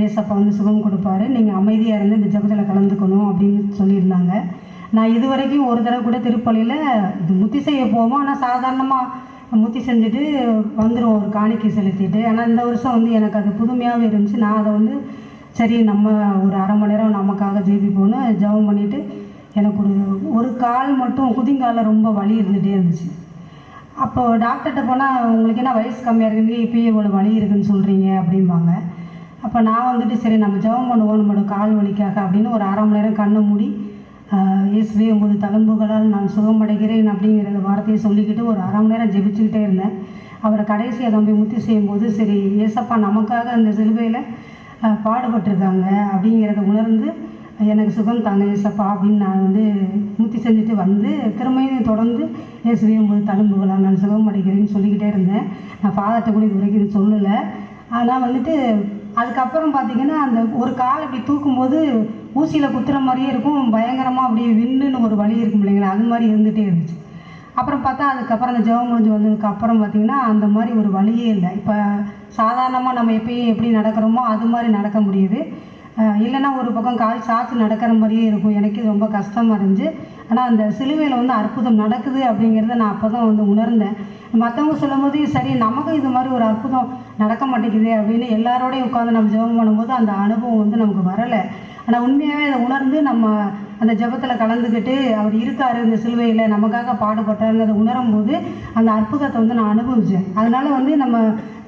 ஏசப்பா சுகம் கொடுப்பாரு. நீங்கள் அமைதியாக இருந்து இந்த ஜெபத்தில் கலந்துக்கணும் அப்படின்னு சொல்லியிருந்தாங்க. நான் இது வரைக்கும் ஒரு தடவை கூட திருப்பலியில் இது முத்தி செய்ய போவோம், ஆனால் சாதாரணமாக முத்தி செஞ்சுட்டு வந்துடும் ஒரு காணிக்கை செலுத்திட்டு. ஆனால் இந்த வருஷம் எனக்கு அது புதுமையாகவே இருந்துச்சு. நான் அதை சரி நம்ம ஒரு அரை மணி நேரம் நமக்காக ஜெபிப்போன்னு ஜெபம் பண்ணிவிட்டு எனக்கு ஒரு கால் மட்டும் குதிங்காலில் ரொம்ப வலி இருந்துகிட்டே இருந்துச்சு. அப்போது டாக்டர்கிட்ட போனால் உங்களுக்கு என்ன வயசு கம்மியாக இருக்குது, இப்போயே இவ்வளோ வலி இருக்குதுன்னு சொல்கிறீங்க அப்படிம்பாங்க. அப்போ நான் சரி நம்ம ஜெபம் பண்ணுவோம் நம்மளோட கால் வலிக்காக அப்படின்னு ஒரு அரை மணி நேரம் கண்ணை மூடி இயேசுவே 9 தழும்புகளால் நான் சுகமடைகிறேன் அப்படிங்கிற வார்த்தையை சொல்லிக்கிட்டு ஒரு அரை மணி நேரம் ஜெபிச்சுக்கிட்டே இருந்தேன். அவரை கடைசி அதை போய் முத்தி செய்யும்போது சரி ஏசப்பா நமக்காக அந்த சிலுவையில் பாடுபட்டிருக்காங்க அப்படிங்கிறத உணர்ந்து எனக்கு சுகம் தாங்க ஏசப்பா அப்படின்னு நான் முத்தி செஞ்சுட்டு திரும்பியும் தொடர்ந்து இயேசுவே 9 தழும்புகளால் நான் சுகமடைகிறேன்னு சொல்லிக்கிட்டே இருந்தேன். நான் ஃபாதர்கிட்ட கூட இது வரைக்கும் சொல்லலை. ஆனால் அதுக்கப்புறம் பார்த்திங்கன்னா அந்த ஒரு கால் அப்படி தூக்கும்போது ஊசியில் குத்துற மாதிரியே இருக்கும், பயங்கரமாக அப்படியே விண்ணுன்னு ஒரு வலி இருக்கும் இல்லைங்களா, அது மாதிரி இருந்துகிட்டே இருந்துச்சு. அப்புறம் பார்த்தா அதுக்கப்புறம் அந்த ஜெபம் முடிஞ்சு வந்ததுக்கப்புறம் பார்த்திங்கன்னா அந்த மாதிரி ஒரு வலியே இல்லை. இப்போ சாதாரணமாக நம்ம எப்பயும் எப்படி நடக்கிறோமோ அது மாதிரி நடக்க முடியுது. இல்லைன்னா ஒரு பக்கம் கால் சாத்து நடக்கிற மாதிரியே இருக்கும். எனக்கு ரொம்ப கஷ்டமாக இருந்துச்சு. ஆனால் அந்த சிலுவையில் அற்புதம் நடக்குது அப்படிங்கிறத நான் அப்போ தான் உணர்ந்தேன். மற்றவங்க சொல்லும் போது சரி நமக்கு இது மாதிரி ஒரு அற்புதம் நடக்க மாட்டேங்குது அப்படின்னு எல்லாரோடையும் உட்காந்து நம்ம ஜெபம் பண்ணும்போது அந்த அனுபவம் நமக்கு வரலை. ஆனால் உண்மையாகவே அதை உணர்ந்து நம்ம அந்த ஜெபத்தில் கலந்துக்கிட்டு அவர் இருக்கார் இந்த சிலுவையில் நமக்காக பாடுபட்டாருங்கிறத உணரும் போது அந்த அற்புதத்தை நான் அனுபவித்தேன். அதனால் நம்ம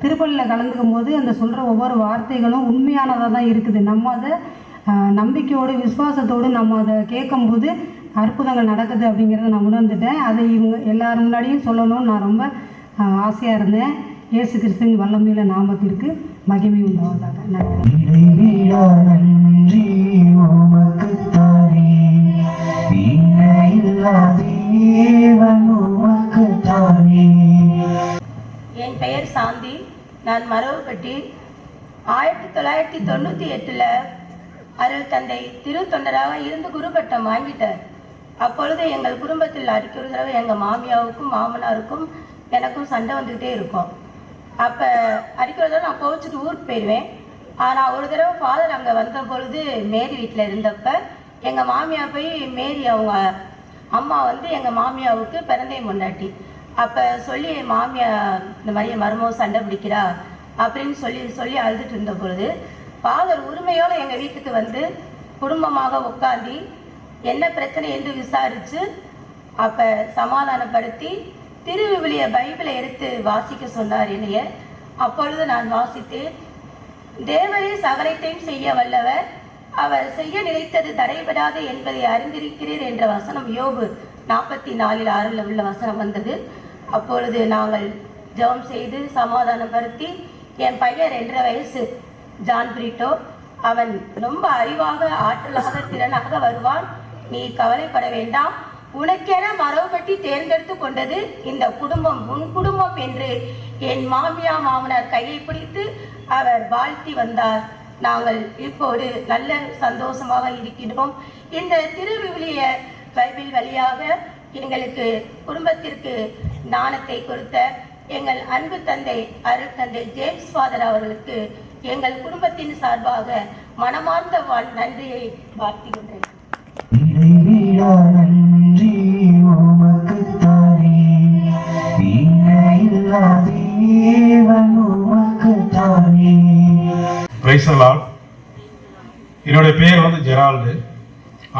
திருப்பலியில் கலந்துக்கும் போது அந்த சொல்கிற ஒவ்வொரு வார்த்தைகளும் உண்மையானதாக தான் இருக்குது. நம்ம அதை நம்பிக்கையோடு விசுவாசத்தோடு நம்ம அதை கேட்கும்போது அற்புதங்கள் நடக்குது அப்படிங்கிறத நான் உணர்ந்துட்டேன். அதை இவங்க எல்லாரும் முன்னாடியும் சொல்லணும்னு நான் ரொம்ப ஆசையாக இருந்தேன். இயேசு கிறிஸ்துவின் வல்லமையுள்ள நாமத்திற்கு மகிமை உண்டாவதாக. நன்றி உமக்குத்தானே, இணையில்லா தேவன் உமக்குத்தானே. என் பெயர் சாந்தி. நான் மரவுப்பட்டி. 1998 அருள் தந்தை திருத்தொண்டராக இருந்து குருபட்டம் வாங்கிட்டார். அப்பொழுது எங்கள் குடும்பத்தில் அடிக்கிற தடவை எங்கள் மாமியாவுக்கும் மாமனாருக்கும் எனக்கும் சண்டை வந்துக்கிட்டே இருக்கும். அப்போ அடிக்கிற தடவை நான் கோவிச்சுட்டு ஊருக்கு போயிடுவேன். ஆனால் ஒரு தடவை ஃபாதர் அங்கே வந்த பொழுது மேரி வீட்டில் இருந்தப்போ எங்கள் மாமியா போய் மேரி அவங்க அம்மா எங்கள் மாமியாவுக்கு பிறந்தையும் கொண்டாட்டி அப்போ சொல்லி என் மாமியா இந்த மாதிரி மருமக சண்டை பிடிக்கிறா அப்படின்னு சொல்லி அழுதுட்டு இருந்த பொழுது ஃபாதர் உரிமையோடு எங்கள் வீட்டுக்கு குடும்பமாக உட்காந்து என்ன பிரச்சனை என்று விசாரித்து அப்போ சமாதானப்படுத்தி திருவிவிலிய பைபிளை எடுத்து வாசிக்க சொன்னார் என்னைய. அப்பொழுது நான் வாசித்தேன். தேவரே சகலத்தையும் செய்ய வல்லவர், அவர் செய்ய நினைத்தது தடைபடாது என்பதை அறிந்திருக்கிறீர் என்ற வசனம் யோபு 44:6 உள்ள வசனம் வந்தது. அப்பொழுது நாங்கள் ஜெபம் செய்து சமாதானப்படுத்தி, என் பையன் 2.5 வயசு ஜான் பிரிட்டோ, அவன் ரொம்ப அறிவாக ஆற்றலாக திறனாக வருவான், நீ கவலைப்பட வேண்டாம், உனக்கென மரபுபட்டி தேர்ந்தெடுத்து கொண்டது இந்த குடும்பம், உன் குடும்பம் என்று என் மாமனார் கையை பிடித்து அவர் வாழ்த்தி வந்தார். நாங்கள் இப்போது நல்ல சந்தோஷமாக இருக்கின்றோம். இந்த திருவிவிலிய பைபிள் வழியாக எங்களுக்கு குடும்பத்திற்கு ஞானத்தை கொடுத்த எங்கள் அன்பு தந்தை அருள் தந்தை ஜேம்ஸ் ஃபாதர் அவர்களுக்கு எங்கள் குடும்பத்தின் சார்பாக மனமார்ந்த நன்றியை வாழ்த்துகின்றேன். இறைவிழா நன்றி உமக்குத்தானே, இணையில்லா தேவன் உமக்குத்தானே. Praise the Lord. என்னுடைய பேர் வந்து ஜெரால்டு,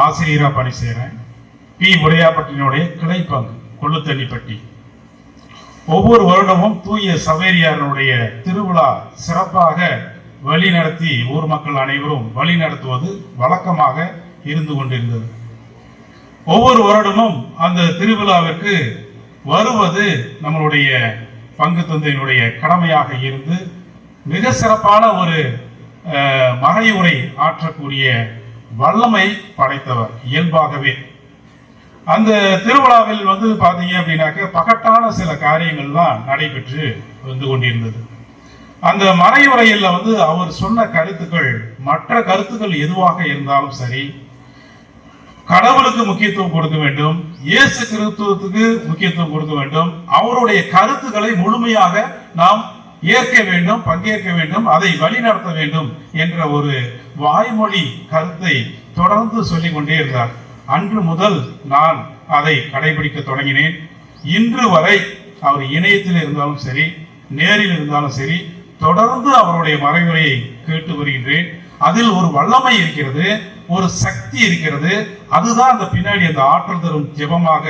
ஆசிரியராக பணி செய்கிறேன். பி உடையாப்பட்டினுடைய கிளைப்பங்கு கொள்ளுத்தண்ணிப்பட்டி. ஒவ்வொரு வருடமும் தூய சவேரியாரனுடைய திருவிழா சிறப்பாக வழிநடத்தி ஊர் மக்கள் அனைவரும் வழி நடத்துவது வழக்கமாக இருந்து கொண்டிருந்தது. ஒவ்வொரு வருடமும் அந்த திருவிழாவிற்கு வருவது நம்மளுடைய பங்கு தந்தையினுடைய கடமையாக இருந்து மிக சிறப்பான ஒரு மறையுரை ஆற்றக்கூடிய வல்லமை படைத்தவர் இயல்பாகவே. அந்த திருவிழாவில் வந்து பார்த்தீங்க அப்படின்னாக்க பகட்டான சில காரியங்கள் தான் நடைபெற்று வந்து கொண்டிருந்தது. அந்த மறையுரையில் வந்து அவர் சொன்ன கருத்துக்கள் மற்ற கருத்துக்கள் எதுவாக இருந்தாலும் சரி, கடவுளுக்கு முக்கியத்துவம் கொடுக்க வேண்டும், இயேசு கிறிஸ்துவுக்கு முக்கியத்துவம் கொடுக்க வேண்டும், அவருடைய கருத்துக்களை முழுமையாக நாம் ஏற்க வேண்டும், பங்கேற்க வேண்டும், அதை வழிநடத்த வேண்டும் என்ற ஒரு வாய்மொழி கருத்தை தொடர்ந்து சொல்லிக் கொண்டே இருந்தார். அன்று முதல் நான் அதை கடைபிடிக்க தொடங்கினேன். இன்று வரை அவர் இணையத்தில் இருந்தாலும் சரி, நேரில் இருந்தாலும் சரி, தொடர்ந்து அவருடைய மறைவுரையை கேட்டு வருகின்றேன். அதில் ஒரு வல்லமை இருக்கிறது, ஒரு சக்தி இருக்கிறது. அதுதான் அந்த பின்னாடி அந்த ஆற்றல் தரும் ஜெபமாக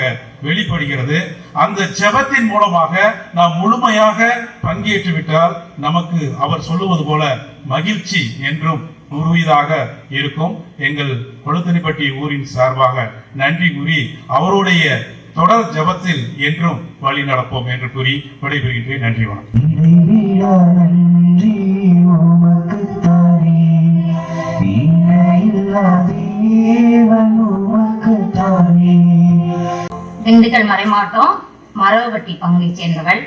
வெளிப்படுகிறது. அந்த ஜெபத்தின் மூலமாக நாம் முழுமையாக பங்கேற்று விட்டால் நமக்கு அவர் சொல்லுவது போல மகிழ்ச்சி என்றும் உறுதியாக இருக்கும். எங்கள் கொளுத்தனிப்பட்டி ஊரின் சார்பாக நன்றி கூறி அவருடைய தொடர் ஜெபத்தில் என்றும் வழி நடப்போம் என்று கூறி விடைபெறுகின்றேன். நன்றி, வணக்கம். இறைவிழா நன்றி உமக்குத்தானே, இணையில்லா தேவன் உமக்குத்தானே. திண்டுக்கல் மறைமாவட்டம் மரபுபட்டி பங்கை சேர்ந்தவள்.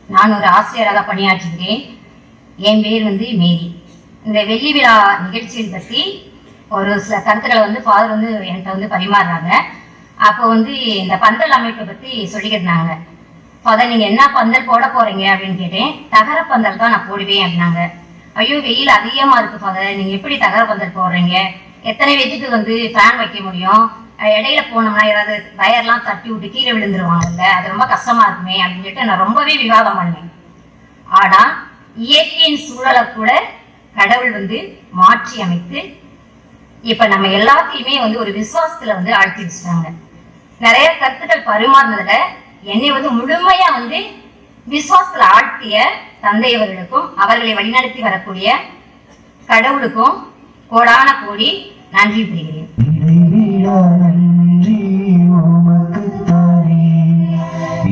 நான் ஒரு ஆசிரியராக பணியாற்றுகிறேன். என் பேர் வந்து மேரி. இந்த வெள்ளி விழா நிகழ்ச்சியை பற்றி ஒரு சில கருத்துக்களை வந்து ஃபாதர் வந்து என்கிட்ட வந்து பரிமாறுறாங்க. அப்போ வந்து இந்த பந்தல் அமைப்பை பற்றி சொல்லிக்கிட்டாங்க. ஃபாதர், நீங்கள் என்ன பந்தல் போட போகிறீங்க அப்படின்னு கேட்டேன். தகர பந்தல் தான் நான் போடுவேன் அப்படின்னாங்க. ஐயோ, வெயில் அதிகமாக இருக்குது ஃபாதர், நீங்கள் எப்படி தகர பந்தல் போடுறீங்க? எத்தனை பேத்துக்கு வந்து ஃபேன் வைக்க முடியும்? இடையில போனோம்னா ஏதாவது வயர்லாம் தட்டி விட்டு கீழே விழுந்துருவாங்கல்ல, அது ரொம்ப கஷ்டமாக இருக்குமே அப்படின்னு சொல்லிட்டு நான் ரொம்பவே விவாதம் பண்ணேன். ஆனால் இயற்கையின் சூழலை கூட கடவுள் வந்து மாற்றி அமைத்து இப்ப நம்ம எல்லாத்தையுமே வந்து ஒரு விசுவாசத்துல வந்து ஆழ்த்தி வச்சுட்டாங்க. நிறைய கருத்துக்கள் பரிமாறினதுல என்னை வந்து முழுமையா வந்து விசுவாசத்துல ஆழ்த்திய தந்தையவர்களுக்கும் அவர்களை வழிநடத்தி வரக்கூடிய கடவுளுக்கும் கோடான கோடி நன்றி புரிகிறேன். இறைவிழா நன்றி உமக்குத்தானே,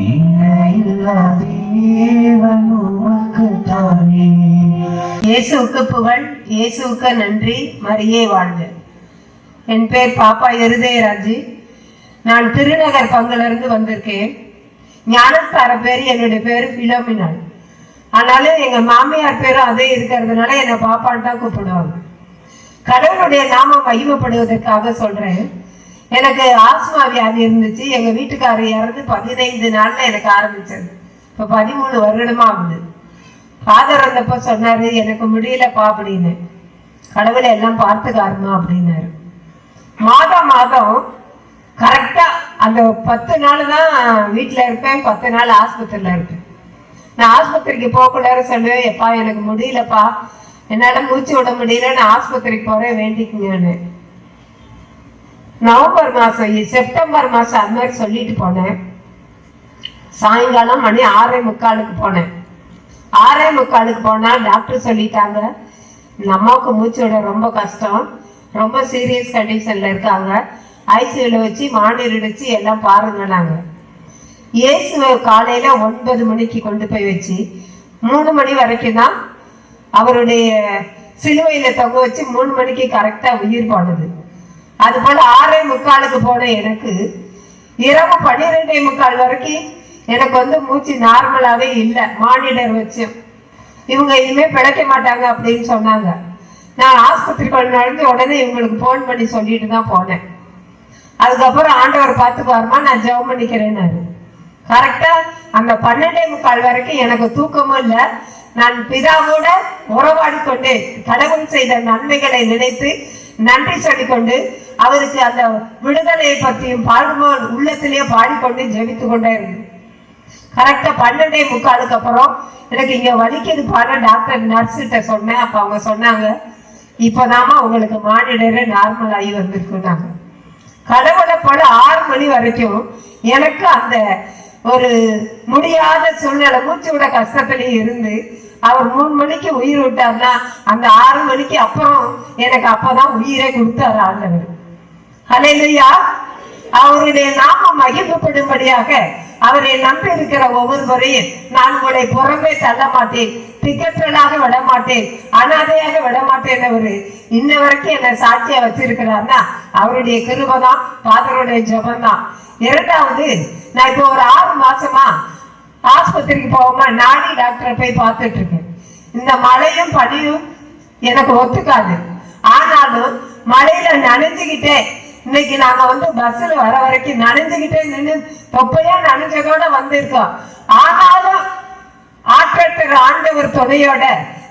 இணையில்லா தேவன் உமக்குத்தானே. இயேசுவுக்கு புகழ், இயேசுவுக்கு நன்றி, மரியே வாழ்க. என் பேர் பாப்பா இருதயராஜ். நான் திருநகர் பங்குலேருந்து வந்திருக்கேன். ஞானஸ்தார பேர் என்னுடைய பேர் பிலோமினாள். ஆனாலும் எங்கள் மாமியார் பேரும் அதே இருக்கிறதுனால என்னை பாப்பான்னு தான் கூப்பிடுவாங்க. கடவுளுடைய நாமம் மகிமைப்படுவதற்காக சொல்கிறேன். எனக்கு ஆஸ்மா வியாதி இருந்துச்சு. எங்கள் வீட்டுக்காரர் இறந்து 15 நாளில் எனக்கு ஆரம்பிச்சது. இப்போ 13 வருடமா ஆகுது. ஃபாதர் வந்தப்போ சொன்னார், எனக்கு முடியலப்பா அப்படின்னு. கடவுளை எல்லாம் பார்த்துக்காருமா அப்படின்னாரு. மாதம் கரெக்டாக அந்த 10 நாள் தான் வீட்டில் இருப்பேன், 10 நாள் ஆஸ்பத்திரியில் இருப்பேன். நான் ஆஸ்பத்திரிக்கு போகக்குள்ளார சொல்லுவேன், எப்பா எனக்கு முடியலப்பா, என்னால் மூச்சு விட முடியல, நான் ஆஸ்பத்திரிக்கு போகிறேன், வேண்டிக்குங்கன்னு. நவம்பர் மாதம் செப்டம்பர் மாதம் அது மாதிரி சொல்லிட்டு போனேன். சாயங்காலம் மணி 6:45 போனேன். 6:45 போனால் டாக்டர் சொல்லிட்டாங்க, இந்த அம்மாவுக்கு மூச்சு விட ரொம்ப கஷ்டம், ரொம்ப சீரியஸ் கண்டிஷனில் இருக்காங்க, ஐசியூவில் வச்சு மானிட்டர் வச்சு எல்லாம் பாருங்க. நாங்கள் இயேசுவை காலையில் 9 மணிக்கு கொண்டு போய் வச்சு 3 மணி வரைக்கும் தான் அவருடைய சிலுவையில் தொங்க வச்சு 3 மணிக்கு கரெக்டாக உயிர் போனது. அதுபோல் 6:45 போன எனக்கு இரவு 12:45 வரைக்கும் எனக்கு வந்து மூச்சு நார்மலாகவே இல்லை. மானிட்டர் வச்சு இவங்க இனிமேல் பிழைக்க மாட்டாங்க அப்படின்னு சொன்னாங்க. நான் ஆஸ்பத்திரிக்குள்ள நுழைஞ்ச உடனே இவங்களுக்கு ஃபோன் பண்ணி சொல்லிட்டு தான் போனேன். அதுக்கப்புறம் ஆண்டவர் பார்த்துக்குவாருமா, நான் ஜெபம் பண்ணிக்கிறேன்னாரு. கரெக்டாக அந்த 12:45 வரைக்கும் எனக்கு தூக்கமும் இல்லை. நான் பிதாவோட உறவாடி கொண்டு கடவுள் செய்த நன்மைகளை நினைத்து நன்றி சொல்லிக்கொண்டு அவருக்கு அந்த விடுதலையை பற்றியும் பாடுமோல் உள்ளத்திலேயே பாடிக்கொண்டு ஜெபித்து கொண்டே இருந்தேன். கரெக்டாக 12:45 அப்புறம் எனக்கு இங்கே வலிக்குது பாட டாக்டர் நர்ஸுகிட்ட சொன்னேன். அப்போ அவங்க சொன்னாங்க, இப்போதாம்மா உங்களுக்கு மானிடரே நார்மல் ஆகி வந்திருக்குன்னாங்க. கடவுளை போல 6 மணி வரைக்கும் எனக்கு அந்த ஒரு முடியாத சூழ்நிலை, மூச்சு விட கஷ்டத்துலேயும் இருந்து அவர் 3 மணிக்கு உயிர் விட்டார்னா அந்த 6 மணிக்கு அப்புறம் எனக்கு அப்பதான் உயிரை கொடுத்தாரு ஆண்டவர். ஹல்லேலூயா. அவருடைய நாமம் மகிமைப்படும்படியாக அவரை நம்பி இருக்கிற ஒவ்வொருவரையும் நான் உங்களை புறம்பே தள்ள மாட்டேன், திக்கற்றலாக விட மாட்டேன், அனாதையாக விட மாட்டேன். அவரு இன்ன வரைக்கும் என்னை சாட்சியா வச்சிருக்கிறார்னா அவருடைய கிருபை தான், பாதருடைய ஜெபம் தான். இரண்டாவது, நான் இப்போ ஒரு 6 மாசமா ஆஸ்பத்திரிக்கு போகாம நாடி டாக்டரை போய் பார்த்துட்டு இருக்கேன். இந்த மழையும் பனியும் எனக்கு ஒத்துக்காது. ஆனாலும் மழையில நனைஞ்சுக்கிட்டே இன்னைக்கு நாங்க வந்து பஸ்ல வர வரைக்கும் நனைஞ்சுக்கிட்டே நின்று தொப்பையா நனைஞ்சதோட வந்திருக்கோம். ஆனாலும் ஆற்றல் ஆண்டவர் துணையோட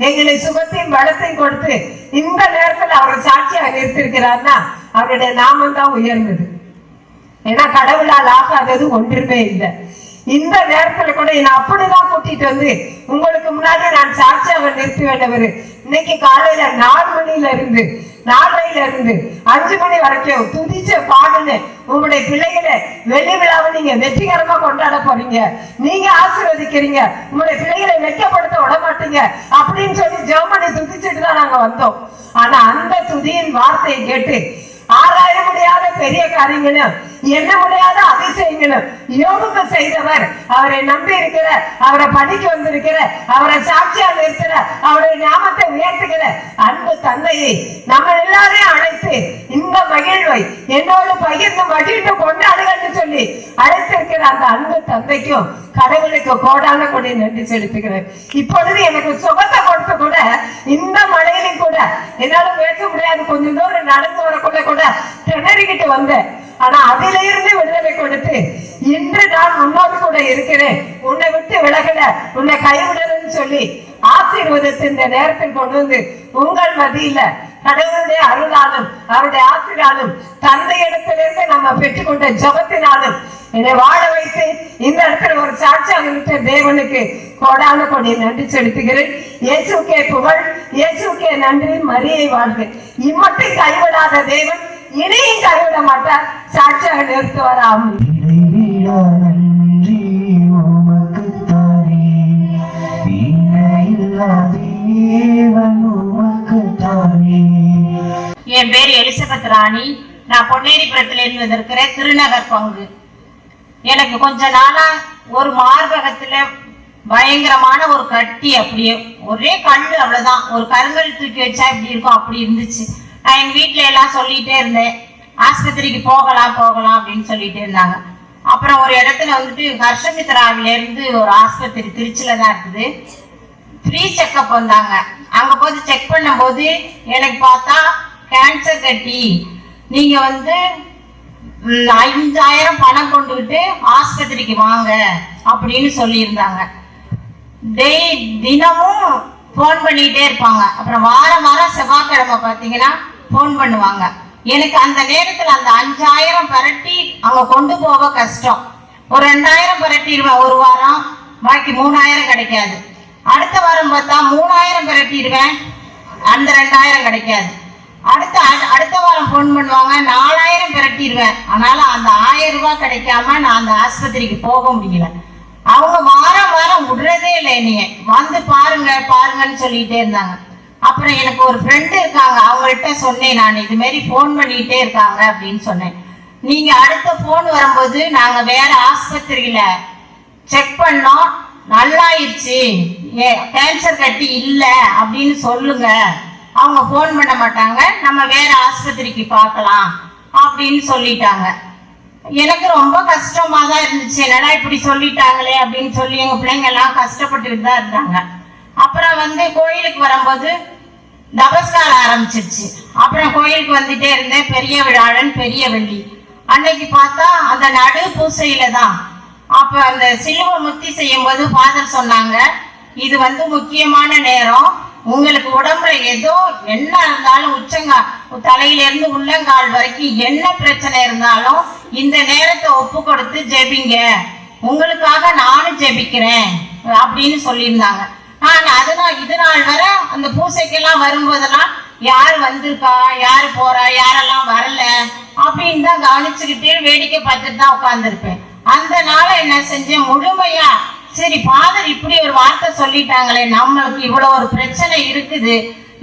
எங்களை சுகத்தையும் பலத்தையும் கொடுத்து இந்த நேரத்தில் அவர் சாட்சியாக நிறுத்திருக்கிறார்னா அவருடைய நாமம் தான் உயர்ந்தது. ஏன்னா கடவுளால் ஆகாதது ஒன்றுமே இல்லை. இந்த நேரத்துல கூட என்ன அப்படிதான் கூட்டிட்டு வந்து உங்களுக்கு முன்னாடி நான் சாட்சியாக நிறுத்தி வேண்டவர். இன்னைக்கு காலையில 4 மணில இருந்து 4:30 இருந்து 5 மணி வரைக்கும் துதிச்ச பாடுன்னு உங்களுடைய பிள்ளைகளை வெள்ளி விழாவை நீங்க வெற்றிகரமா கொண்டாட போறீங்க, நீங்க ஆசீர்வதிக்கிறீங்க, உங்களுடைய பிள்ளைகளை வெட்கப்படுத்த விட மாட்டீங்க அப்படின்னு சொல்லி ஜெபம் பண்ணி துதிச்சுட்டு தான் நாங்க வந்தோம். ஆனா அந்த துதியின் வார்த்தையை கேட்டு ஆராய முடியாத பெரிய காரியங்களும் என்ன முடியாத அதிசயங்களும் யோகுக்கு செய்தவர், அவரை நம்பி இருக்கிற, அவரை படிக்க வந்திருக்கிற, அவரை சாட்சியா நிறுத்துற, அவருடைய நாமத்தை உயர்த்துகிற அன்பு தந்தையை நம்ம எல்லாரையும் அழைத்து இந்த மகிழ்வை என்னோடு பகிர்ந்து மகிழ்ந்து கொண்டாடுகள்னு சொல்லி அழைத்திருக்கிற அந்த அன்பு தந்தைக்கும் கடவுளுக்கு கோடான கொடி நன்றி செலுத்துகிறேன். இப்பொழுது எனக்கு சுகத்தை கொடுத்து கூட இந்த மழையிலும் கூட என்னால பேச முடியாது, கொஞ்சம் தூரம் நடந்து வரக்குள்ள கூட திணறிக்கிட்டு வந்தேன். ஆனா அதில இருந்து விடுதலை கொடுத்து இன்று நான் உன்னோடு கூட இருக்கிறேன், உன்னை விட்டு விலகல, உன்னை கைவிடலன்னு சொல்லி ஆசீர்வாதத்தை இந்த நேரத்தில் கொண்டு வந்து உங்கள் மத்தியில கடவுளுடைய அருளாலும் அவருடைய ஆசீர்வாதம் தந்தையிடத்திலிருந்து நம்ம பெற்றுக்கொண்ட ஜபத்தினாலும் என்னை வாழ வைத்து இந்த இடத்துல ஒரு சாட்சியாக இருக்க தேவனுக்கு கோடான கொடி நன்றி செலுத்துகிறேன். இயேசுக்கே புகழ், இயேசுக்கே நன்றி, மரியை வாழ்க. இம்மட்டும் கைவிடாத தேவன் இனியும் கைவிட மாட்டார், சாட்சியாக நிறுத்துவார். ஆமென். நன்றி உமக்குத்தானே, இணையில்லா தேவன் உமக்குத்தானே. என் பேர் எலிசபெத் ராணி. நான் பொன்னேரிபுரத்திலிருந்து வந்திருக்கிற திருநகர் பங்கு. எனக்கு கொஞ்ச நாளா ஒரு மார்பகத்துல பயங்கரமான ஒரு கட்டி, அப்படியே ஒரே கல்லு, அவ்வளவுதான், ஒரு கருங்கல் தூக்கி வச்சா இப்படி இருக்கும் அப்படி இருந்துச்சு. நான் எங்க வீட்டுல எல்லாம் சொல்லிட்டே இருந்தேன், ஆஸ்பத்திரிக்கு போகலாம் போகலாம் அப்படின்னு சொல்லிட்டே இருந்தாங்க. அப்புறம் ஒரு இடத்துல வந்துட்டு ஹர்ஷமித்ராவில இருந்து ஒரு ஆஸ்பத்திரி திருச்சியில தான் இருக்குது, ஃப்ரீ செக்அப் வந்தாங்க. அங்க போய் செக் பண்ணும் போது எனக்கு பார்த்தா கேன்சர் கட்டி, நீங்க வந்து 5000 பணம் கொண்டுகிட்டு ஆஸ்பத்திரிக்கு வாங்க அப்படின்னு சொல்லியிருந்தாங்க. தினமும் போன் பண்ணிட்டே இருப்பாங்க. அப்புறம் வாரம் வாரம் செவ்வாய்க்கிழமை பார்த்தீங்கன்னா போன் பண்ணுவாங்க. எனக்கு அந்த நேரத்தில் அந்த 5000 பரட்டி அவங்க கொண்டு போக கஷ்டம். ஒரு 2000 பரட்டிடுவேன் ஒரு வாரம், பாக்கி 3000 கிடைக்காது. அடுத்த வாரம் பார்த்தா 3000 பரட்டிடுவேன், அந்த 2000 கிடைக்காது. அடுத்த வாரம் போன் பண்ணுவாங்க, 4000 பரட்டிடுவேன், ஆனாலும் அந்த 1000 ரூபாய் கிடைக்காம நான் அந்த ஆஸ்பத்திரிக்கு போக முடியல. அவங்க வாரம் வாரம் விடுறதே இல்லை, என்னைய வந்து பாருங்க பாருங்கன்னு சொல்லிட்டே இருந்தாங்க. அப்புறம் எனக்கு ஒரு ஃப்ரெண்டு இருக்காங்க, அவங்கள்ட்ட சொன்னேன், நான் இது மாதிரி போன் பண்ணிட்டே இருக்காங்க அப்படின்னு சொன்னேன். நீங்க அடுத்த போன் வரும்போது நாங்க வேற ஆஸ்பத்திரியில செக் பண்ணோம், நல்லாயிருச்சு, கேன்சர் கட்டி இல்லை அப்படின்னு சொல்லுங்க. அவங்க போன் பண்ண மாட்டாங்க, நம்ம வேற ஆஸ்பத்திரிக்கு பார்க்கலாம் அப்படின்னு சொல்லிட்டாங்க. எனக்கு ரொம்ப கஷ்டமா தான் இருந்துச்சு, என்னடா இப்படி சொல்லிட்டாங்களே அப்படின்னு சொல்லி எங்க பிள்ளைங்க எல்லாம் கஷ்டப்பட்டுட்டு தான் இருந்தாங்க. அப்புறம் வந்து கோயிலுக்கு வரும்போது தபஸ்காரம் ஆரம்பிச்சிருச்சு. அப்புறம் கோயிலுக்கு வந்துட்டே இருந்தேன். பெரிய விழாடன் பெரிய வெள்ளி அன்னைக்கு பார்த்தா அந்த நடு பூசையில தான் அப்ப அந்த சிலுவை முத்தி செய்யும் போது ஃபாதர் சொன்னாங்க, இது வந்து முக்கியமான நேரம், உங்களுக்கு உடம்புல ஏதோ என்ன இருந்தாலும் தலையிலிருந்து உள்ளங்கால் வரைக்கும் என்ன பிரச்சனை இருந்தாலும் இந்த நேரத்தை ஒப்பு கொடுத்து ஜெபிங்க, உங்களுக்காக நானும் ஜெபிக்கிறேன் அப்படின்னு சொல்லியிருந்தாங்க. இது நாள் வர அந்த பூசைக்கெல்லாம் வரும்போதெல்லாம் யார் வந்திருக்கா, யாரு போறா, யாரெல்லாம் வரல அப்படின்னு தான் கவனிச்சுக்கிட்டே வேடிக்கை பார்த்துட்டு தான் உட்கார்ந்துருப்பேன். அந்த நாளை என்ன செஞ்சேன், முழுமையா சரி ஃபாதர் இப்படி ஒரு வார்த்தை சொல்லிட்டாங்களே, நம்மளுக்கு இவ்வளவு ஒரு பிரச்சனை இருக்குது,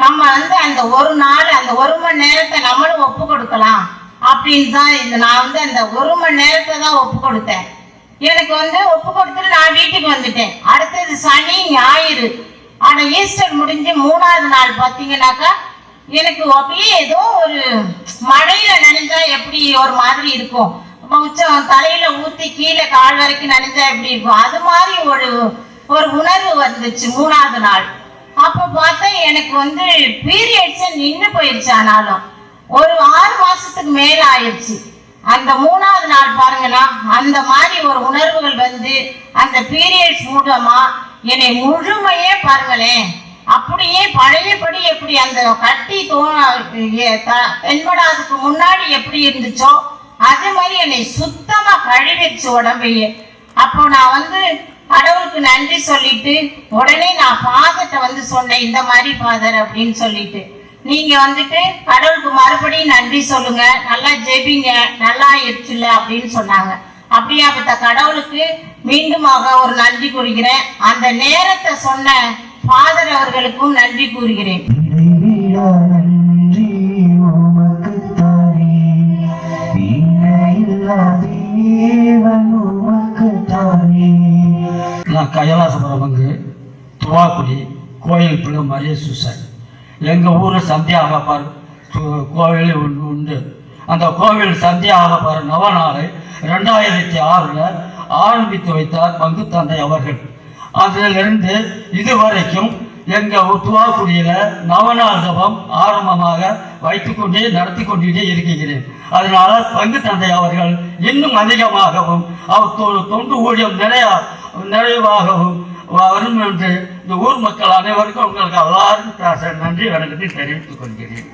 நம்ம வந்து அந்த ஒரு நாள் அந்த 1 மணி நேரத்தை நம்மளும் ஒப்பு கொடுக்கலாம் அப்படின்னு தான் நான் வந்து அந்த 1 மணி நேரத்தை தான் ஒப்பு கொடுத்தேன். எனக்கு வந்து ஒப்பு கொடுத்துட்டு நான் வீட்டுக்கு வந்துட்டேன். அடுத்தது சனி ஞாயிறு. ஆனா ஈஸ்டர் முடிஞ்சு 3ஆவது நாள் பாத்தீங்கன்னாக்கா எனக்கு அப்படியே ஏதோ ஒரு மழையில நனைஞ்சா எப்படி ஒரு மாதிரி இருக்கும், உச்சம் தலையில ஊத்தி கீழே கால் வரைக்கும் நனைஞ்சா எப்படி இருக்கும், அது மாதிரி ஒரு உணர்வு வந்துச்சு 3ஆவது நாள். அப்ப பார்த்தா எனக்கு வந்து பீரியட்ஸ் நின்று போயிடுச்சு. ஆனாலும் ஒரு 6 மாசத்துக்கு மேல ஆயிடுச்சு. அந்த 3ஆவது நாள் பாருங்களா, அந்த மாதிரி ஒரு உணர்வுகள் வந்து அந்த பீரியட்ஸ் மூலமா என்னை முழுமையே பாருங்களேன் அப்படியே பழையபடி எப்படி அந்த கட்டி தென்படாததுக்கு முன்னாடி எப்படி இருந்துச்சோ அது மாதிரி என்னை சுத்தமா கழுவிடுச்சு உடம்பையே. அப்போ நான் வந்து கடவுளுக்கு நன்றி சொல்லிட்டு உடனே நான் ஃபாதர்கிட்ட வந்து சொன்னேன், இந்த மாதிரி ஃபாதர் அப்படின்னு சொல்லிட்டு, நீங்க வந்துட்டு கடவுளுக்கு மறுபடியும் நன்றி சொல்லுங்க, நல்லா ஜெபிங்க, நல்லா ஆயிடுச்சுல்ல அப்படின்னு சொன்னாங்க. அப்படியாப்பட்ட கடவுளுக்கு மீண்டுமாக ஒரு நன்றி கூறுகிறேன். அந்த நேரத்தை சொன்ன ஃபாதர் அவர்களுக்கும் நன்றி கூறுகிறேன். நான் கைலாசபுரம் பங்கு துவாக்குடி கோயில் பிள்ளை மரிய சூசன். எங்கள் ஊரில் சந்தியா ஆகப்பார் கோவில் உண்டு. அந்த கோவில் சந்தியா ஆகப்பார் நவநாளை 2006 ஆரம்பித்து வைத்தார் பங்கு தந்தை அவர்கள். அதிலிருந்து இதுவரைக்கும் எங்கள் துவாக்குடியில் நவநாள் ஜபம் ஆரம்பமாக வைத்துக்கொண்டே நடத்தி கொண்டே இருக்கிறேன். அதனால பங்கு தந்தை அவர்கள் இன்னும் அதிகமாகவும் அவர் தொண்டு ஊழியம் நிறைவாகவும் வரும் என்று இந்த ஊர் மக்கள் அனைவருக்கும் உங்களுக்கு எல்லாருக்கும் நன்றி வணக்கத்தை தெரிவித்துக் கொள்கிறேன்.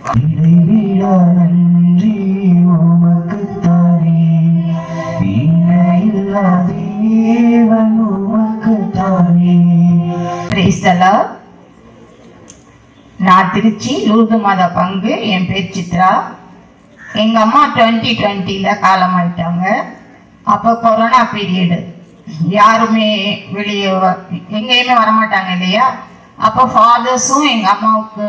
நான் திருச்சி லூர்து மாதா பங்கு. என் பேர் சித்ரா. எங்க அம்மா 2020 காலமாயிட்டாங்க. அப்போ கொரோனா பீரியடு, யாருமே வெளியே எங்கேயுமே வரமாட்டாங்க இல்லையா. அப்போ ஃபாதர்ஸும் எங்க அம்மாவுக்கு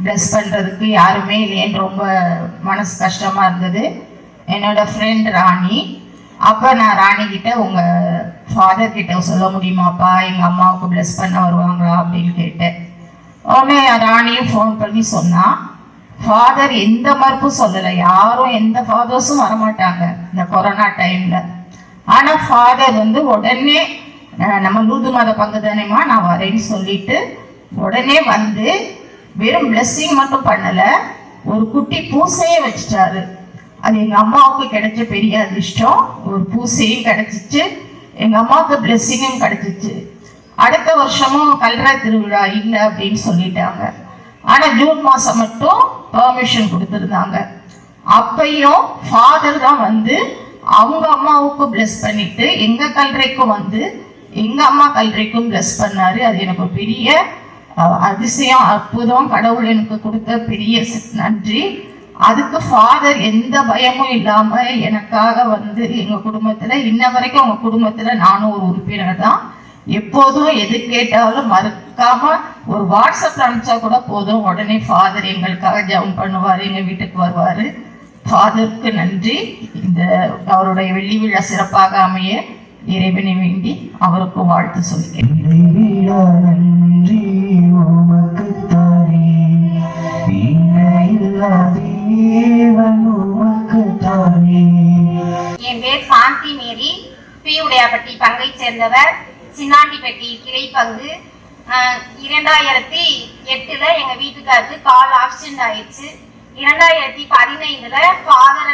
ப்ளஸ் பண்றதுக்கு யாருமே இல்லையேன்னு ரொம்ப மனசு கஷ்டமா இருந்தது. என்னோட ஃப்ரெண்ட் ராணி, அப்போ நான் ராணி கிட்ட உங்க ஃபாதர் கிட்ட சொல்ல முடியுமாப்பா, எங்க அம்மாவுக்கு ப்ளஸ் பண்ண வருவாங்களா அப்படின்னு கேட்டேன். உடனே ராணியும் ஃபோன் பண்ணி சொன்னா, ஃபாதர் எந்த மறுப்பும் சொல்லலை, யாரும் எந்த ஃபாதர்ஸும் வரமாட்டாங்க இந்த கொரோனா டைம்ல. ஆனா ஃபாதர் வந்து உடனே நம்ம லூர்து மாத பங்கு தானேமா நான் வரேன்னு சொல்லிட்டு உடனே வந்து வெறும் பிளெஸ்ஸிங் மட்டும் பண்ணல, ஒரு குட்டி பூசையே வச்சுட்டாரு. அது எங்க அம்மாவுக்கு கிடைச்ச பெரிய அதிர்ஷ்டம். ஒரு பூசையும் கிடைச்சிச்சு, எங்க அம்மாவுக்கு பிளெஸ்ஸிங்கும் கிடைச்சிச்சு. அடுத்த வருஷமும் கல்ற திருவிழா இல்லை அப்படின்னு சொல்லிட்டாங்க. ஆனா ஜூன் மாசம் மட்டும் பெர்மிஷன் கொடுத்துருந்தாங்க. அப்பையும் ஃபாதர் தான் வந்து அவங்க அம்மாவுக்கு பிளஸ் பண்ணிட்டு எங்க கல்றைக்கும் வந்து எங்க அம்மா கல்றைக்கும் பிளஸ் பண்ணாரு. அது எனக்கு பெரிய அதிசயம், அற்புதம். கடவுள் எனக்கு கொடுத்த பெரிய நன்றி. அதுக்கு ஃபாதர் எந்த பயமும் இல்லாம எனக்காக வந்து எங்க குடும்பத்துல இன்ன வரைக்கும் உங்க குடும்பத்துல நானும் ஒரு உறுப்பினர் தான். எப்போதும் எது கேட்டாலும் மறுக்காம ஒரு வாட்ஸ்அப் அனுப்பிச்சா கூட போதும், உடனே ஃபாதர் எங்களுக்காக ஜெபம் பண்ணுவாரு, எங்க வீட்டுக்கு வருவாரு. ஃபாதருக்கு நன்றி. இந்த அவருடைய வெள்ளி விழா சிறப்பாக அமைய இறைவனை வேண்டி அவருக்கு வாழ்த்து சொல்கிறேன். நன்றி உமக்குத்தானே, இணையில்லா தேவன் உமக்குத்தானே. என் பேர் சாந்தி மேரி, பி உடையாப்பட்டி பங்கை சேர்ந்தவர், சின்னாண்டிப்பட்டி கிளை பங்கு. 2008 எங்க வீட்டுக்காருக்கு கால் ஆக்சிடென்ட் ஆயிடுச்சு. 2015 ஃபாதர்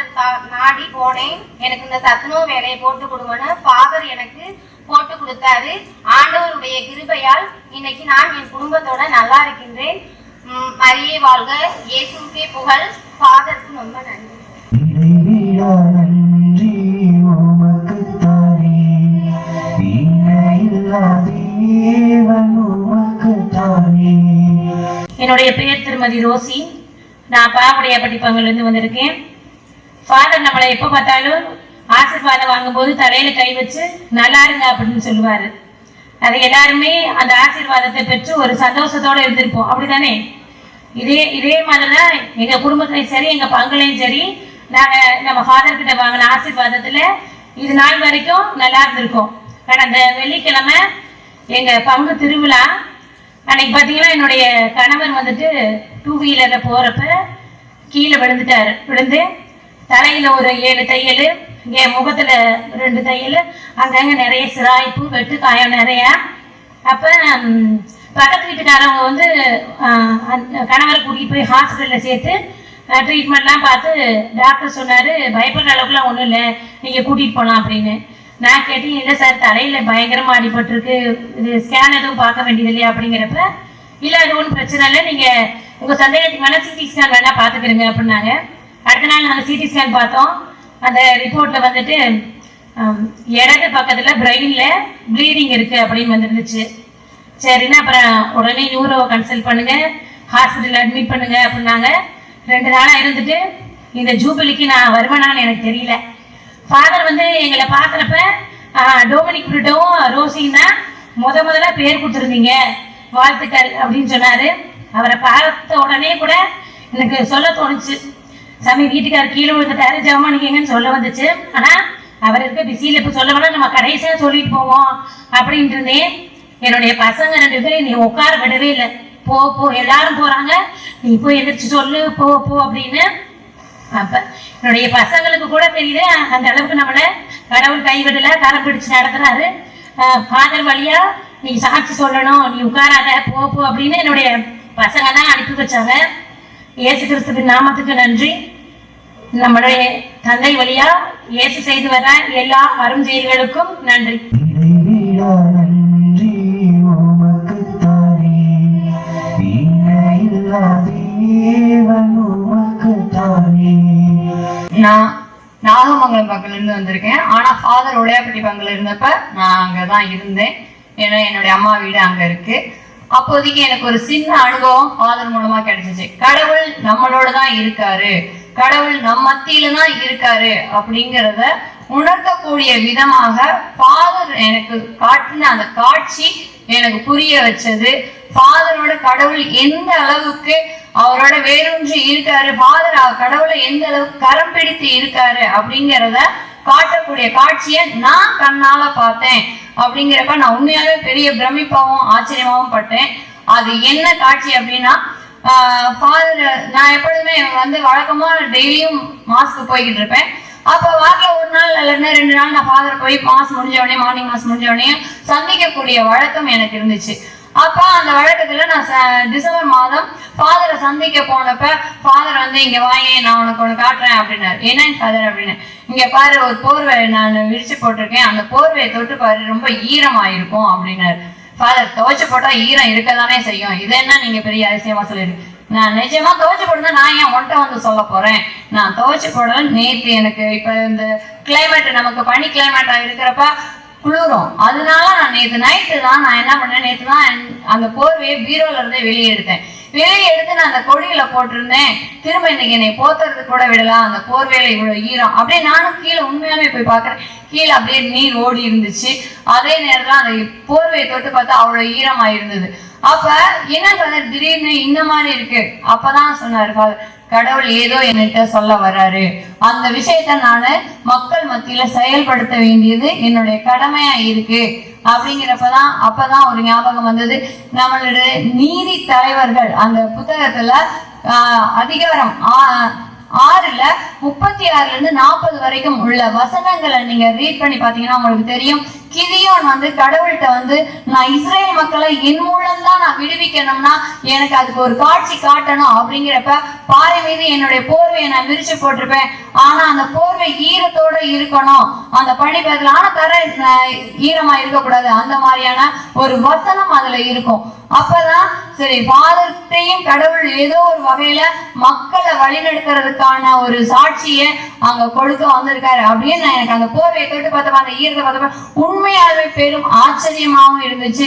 நாடி போனேன். எனக்கு இந்த சத்துணவு வேலையை போட்டு கொடுங்கன்னு ஃபாதர் எனக்கு போட்டு கொடுத்தாரு. ஆண்டவருடைய கிருபையால் இன்னைக்கு நான் என் குடும்பத்தோட நல்லா இருக்கின்றேன். மரியே வாழ்க, இயேசுவுக்கே புகழ். ஃபாதருக்கு ரொம்ப நன்றி. நன்றி உமக்குத்தானே, இணையில்லா தேவன் உமக்குத்தானே. என்னுடைய பெயர் திருமதி ரோசி. நான் பாவுடையாப்பட்டி பங்குலேருந்து வந்திருக்கேன். ஃபாதர் நம்மளை எப்போ பார்த்தாலும் ஆசீர்வாதம் வாங்கும்போது தலையில கை வச்சு நல்லா இருங்க அப்படின்னு சொல்லுவாரு. அது எல்லாருமே அந்த ஆசீர்வாதத்தை பெற்று ஒரு சந்தோஷத்தோட இருந்திருப்போம், அப்படித்தானே? இதே மாதிரிதான் எங்க குடும்பத்திலையும் சரி எங்க பங்குலையும் சரி நாங்க நம்ம ஃபாதர் கிட்ட வாங்கின ஆசீர்வாதத்துல இது நாள் வரைக்கும் நல்லா இருந்திருக்கோம். கடந்த வெள்ளிக்கிழமை எங்க பங்கு திருவிழா அன்னைக்கு பார்த்தீங்கன்னா என்னுடைய கணவர் வந்துட்டு 2 வீலர்ல போறப்ப கீழே விழுந்துட்டாரு. விழுந்து தலையில ஒரு 7 தையல், என் முகத்துல 2 தையல், அங்கங்க நிறைய சிராய்ப்பு, வெட்டு காயம் நிறைய. அப்ப பக்கத்து வீட்டுக்காரவங்க வந்து கணவரை கூட்டிட்டு போய் ஹாஸ்பிட்டல்ல சேர்த்து ட்ரீட்மெண்ட்லாம் பார்த்து டாக்டர் சொன்னாரு, பயப்படுற அளவுக்குலாம் ஒன்றும் இல்லை, நீங்க கூட்டிட்டு போகலாம் அப்படின்னு. நான் கேட்டேன், இல்லை சார் தலையில பயங்கரமா அடிபட்டிருக்கு, இது ஸ்கேன் எதுவும் பார்க்க வேண்டியது இல்லையா அப்படிங்கிறப்ப, இல்லை அது ஒன்றும் பிரச்சனை இல்லை, நீங்க உங்க சந்தேகத்துக்கு வேணா சிடி ஸ்கேன் வேணா பார்த்துக்கிறீங்க அப்படின்னாங்க. அடுத்த நாள் நாங்கள் சிடி ஸ்கேன் பார்த்தோம். அந்த ரிப்போர்ட்ல வந்துட்டு இடது பக்கத்துல பிரெயின்ல ப்ளீடிங் இருக்கு அப்படின்னு வந்துருந்துச்சு. சரின்னா அப்புறம் உடனே நியூரோவை கன்சல்ட் பண்ணுங்க, ஹாஸ்பிட்டல் அட்மிட் பண்ணுங்க அப்படின்னாங்க. 2 நாளா இருந்துட்டு இந்த ஜூபிலிக்கு நான் வருவேனான்னு எனக்கு தெரியல. ஃபாதர் வந்து எங்களை பார்க்குறப்ப டொமினிக் பிரிட்டோவும் ரோசியும் தான் முதல்ல பேர் கொடுத்துருந்தீங்க, வாழ்த்துக்கள் அப்படின்னு சொன்னாரு. அவரை பார்த்த உடனே கூட எனக்கு சொல்ல தோணுச்சு, சாமி வீட்டுக்காரர் கீழே விழுந்துட்டாரு, ஜெபமானிக்கங்கன்னு சொல்ல வந்துச்சு. ஆனா அவர் இருக்க பிஸியில் இப்போ சொல்ல வேணா நம்ம கடைசியா சொல்லிட்டு போவோம் அப்படின்ட்டு இருந்தேன். என்னுடைய பசங்க 2 பேரும் நீ உட்கார விடவே இல்லை, போ போ எல்லாரும் போறாங்க, நீ போய் எந்திரிச்சு சொல்லு, போ போ அப்படின்னு. அப்ப என்னுடைய பசங்களுக்கு கூட தெரியுது அந்த அளவுக்கு நம்மள கடவுள் கைவிடல, கரம் பிடிச்சு நடத்துறாரு. ஃபாதர் வழியா நீ சாட்சி சொல்லணும், நீ உட்காராத, போ போ அப்படின்னு என்னுடைய பசங்க தான் அனுப்பி வச்சாங்க. இயேசு கிறிஸ்துவின் நாமத்துக்கு நன்றி. நம்மளுடைய தந்தை வழியா இயேசு செய்து வர எல்லா அரும் செயல்களுக்கும் நன்றி. நன்றி உமக்குத்தானே, இணையில்லா தேவன் உமக்குத்தானே. நான் நாகமங்கலம் பக்கத்துல இருந்து வந்திருக்கேன். ஆனா ஃபாதர் உடையாப்பட்டி பங்குல இருந்தப்ப நான் அங்கதான் இருந்தேன். ஏன்னா என்னுடைய அம்மா வீடு அங்க இருக்கு. அப்போதைக்கு எனக்கு ஒரு சின்ன அனுபவம் ஃபாதர் மூலமா கிடைச்சிச்சு. கடவுள் நம்மளோட தான் இருக்காரு, கடவுள் நம் மத்தியில தான் இருக்காரு அப்படிங்கிறத உணர்த்தக்கூடிய விதமாக ஃபாதர் எனக்கு காட்டின அந்த காட்சி எனக்கு புரிய வச்சது. ஃபாதரோட கடவுள் எந்த அளவுக்கு அவரோட வேரூன்றி இருக்காரு, ஃபாதர் கடவுளை எந்த அளவுக்கு கரம் பிடித்து இருக்காரு அப்படிங்கிறத காட்டக்கூடிய காட்சியை நான் கண்ணால பார்த்தேன். அப்படிங்கிறப்ப நான் உண்மையாவே பெரிய பிரமிப்பாவும் ஆச்சரியமாவும் பட்டேன். அது என்ன காட்சி அப்படின்னா, ஃபாதர் நான் எப்பொழுதுமே வந்து வழக்கமா டெய்லியும் மாஸ்க்கு போய்கிட்டு இருப்பேன். அப்ப வாரத்துல 1 நாள் இல்லைன்னா 2 நாள் நான் ஃபாதர் போய் மாஸ் முடிஞ்ச உடனே, மார்னிங் மாஸ் முடிஞ்ச உடனே சந்திக்கக்கூடிய வழக்கம் எனக்கு இருந்துச்சு. அப்ப அந்த வழக்கத்துல நான் டிசம்பர் மாதம் ஃபாதரை சந்திக்க போனப்ப ஃபாதர் வந்து இங்க வாங்க, நான் உனக்கு ஒண்ணு காட்டுறேன் அப்படின்னாரு. என்னன்னு ஃபாதர் அப்படின்னு, இங்க பாரு ஒரு போர்வை நான் விரிச்சு போட்டிருக்கேன், அந்த போர்வையை தொட்டு பாரு, ரொம்ப ஈரமாயிருக்கும் அப்படின்னாரு. ஃபாதர் துவைச்சு போட்டா ஈரம் இருக்கதானே செய்யும், இது என்ன நீங்க பெரிய அதிசயமா சொல்லிருக்கு. நான் நிஜமா துவைச்சு போடுறதா நான் ஏன் ஒன்ட்ட வந்து சொல்ல போறேன், நான் துவைச்சு போடல. நேற்று எனக்கு இப்ப இந்த கிளைமேட் நமக்கு பனி கிளைமேட்டா இருக்கிறப்ப குளிரும், அதனால நான் நேற்று நைட்டு தான் நான் என்ன பண்ணேன், நேற்று தான் அந்த போர்வையை பீரோல இருந்தே வெளியே எடுத்தேன். வெளியே எடுத்து நான் அந்த கொடியில போட்டிருந்தேன். திரும்ப இன்னைக்கு என்னை போத்துறது கூட விடலாம், அந்த போர்வையில இவ்வளவு ஈரம். அப்படியே நானும் கீழே உண்மையாவே போய் பாக்குறேன், கீழே அப்படியே நீர் ஓடி இருந்துச்சு. அதே நேரத்துல அந்த போர்வையை தொட்டு பார்த்தா அவ்வளவு ஈரமா இருந்தது. அப்ப என்ன ஃபாதர் திடீர்னு இந்த மாதிரி இருக்கு? அப்பதான் சொன்னாரு ஃபாதர், கடவுள் ஏதோ என்கிட்ட சொல்ல வர்றாரு, அந்த விஷயத்த நானு மக்கள் மத்தியில செயல்படுத்த வேண்டியது என்னுடைய கடமையா இருக்கு அப்படிங்கிறப்பதான் அப்பதான் ஒரு ஞாபகம் வந்தது. நம்மளுடைய நீதி தலைவர்கள் அந்த புத்தகத்துல அதிகாரம் 6ல 36ல இருந்து 40 வரைக்கும் உள்ள வசனங்களை நீங்க ரீட் பண்ணி பாத்தீங்கன்னா உங்களுக்கு தெரியும். கிதியோன் கடவுள்கிட்ட நான் இஸ்ரேல் மக்களை என் மூலம் தான் நான் விடுவிக்கணும்னா எனக்கு அதுக்கு ஒரு காட்சி காட்டணும் அப்படிங்கிறப்ப பாறை மீது என்னுடைய போர்வையை நான் விரிச்சு போட்டிருப்பேன், ஆனா அந்த போர்வை ஈரத்தோட இருக்கணும், அந்த பனிப்பதில் ஆனா தர ஈரமா இருக்கக்கூடாது, அந்த மாதிரியான ஒரு வசனம் அதுல இருக்கும். அப்பதான் சரி, ஃபாதர்ட்டையும் கடவுள் ஏதோ ஒரு வகையில மக்களை வழிநடத்துறதுக்கான ஒரு சாட்சியை அங்க கொடுக்க வந்திருக்காரு அப்படின்னு எனக்கு அந்த போர்வையை தொட்டு பார்த்தப்ப அந்த ஈரத்தை பார்த்தப்ப உண்மையாலுமே பெரும் ஆச்சரியமாவும் இருந்துச்சு,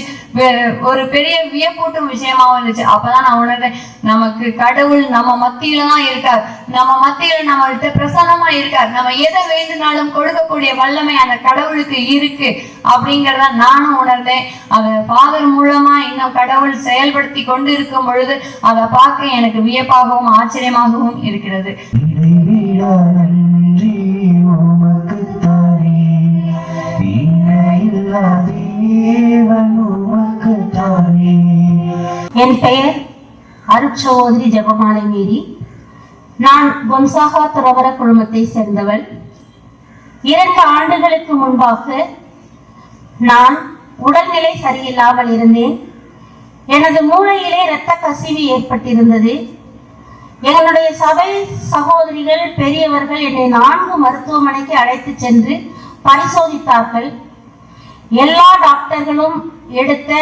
ஒரு பெரிய வியப்பூட்டும் விஷயமாவும் இருந்துச்சு. அப்பதான் நான் உணர்ந்தேன், நமக்கு கடவுள் நம்ம மத்தியில தான் இருக்கார், நம்ம மத்தியில நம்மள்கிட்ட பிரசன்னமா இருக்கார், நம்ம எதை வேண்டுனாலும் கொடுக்கக்கூடிய வல்லமை அந்த கடவுளுக்கு இருக்கு அப்படிங்கிறத நானும் உணர்ந்தேன். அதை ஃபாதர் மூலமா இன்னும் கடவுள் செயல்படுத்தி கொண்டு இருக்கும் பொழுது அதை பார்க்க எனக்கு வியப்பாகவும் ஆச்சரியமாகவும் இருக்கிறது. என் பெயர் அருட்சகோதரி ஜெபமாலை மேரி. நான் கொன்சாகா துறவர குழுமத்தை சேர்ந்தவள். 2 ஆண்டுகளுக்கு முன்பாக நான் உடல்நிலை சரியில்லாமல் இருந்தேன். எனது மூளையிலே இரத்த கசிவு ஏற்பட்டிருந்தது. எங்களுடைய சபை சகோதரிகள் பெரியவர்கள் என்னை 4 மருத்துவமனைக்கு அழைத்து சென்று பரிசோதித்தார்கள். எல்லா டாக்டர்களும் எடுத்த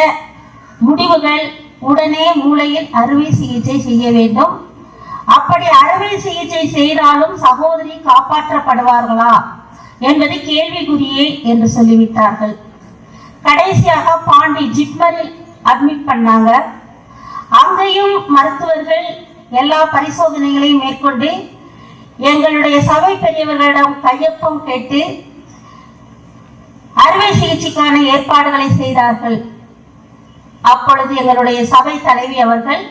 முடிவுகள் உடனே மூளையில் அறுவை சிகிச்சை செய்ய வேண்டும், அப்படி அறுவை சிகிச்சை செய்தாலும் சகோதரி காப்பாற்றப்படுவார்களா என்பது கேள்விக்குறியே என்று சொல்லிவிட்டார்கள். கடைசியாக பாண்டி ஜிப்மரில் அட்மிட் பண்ணாங்க. அங்கேயும் மருத்துவர்கள் எல்லா பரிசோதனைகளையும் மேற்கொண்டு எங்களுடைய சபை பெரியவர்களிடம் கையொப்பம் கேட்டு அறுவை சிகிச்சைக்கான ஏற்பாடுகளை செய்தார்கள். அப்பொழுது எங்களுடைய சபை தலைவி அவர்கள்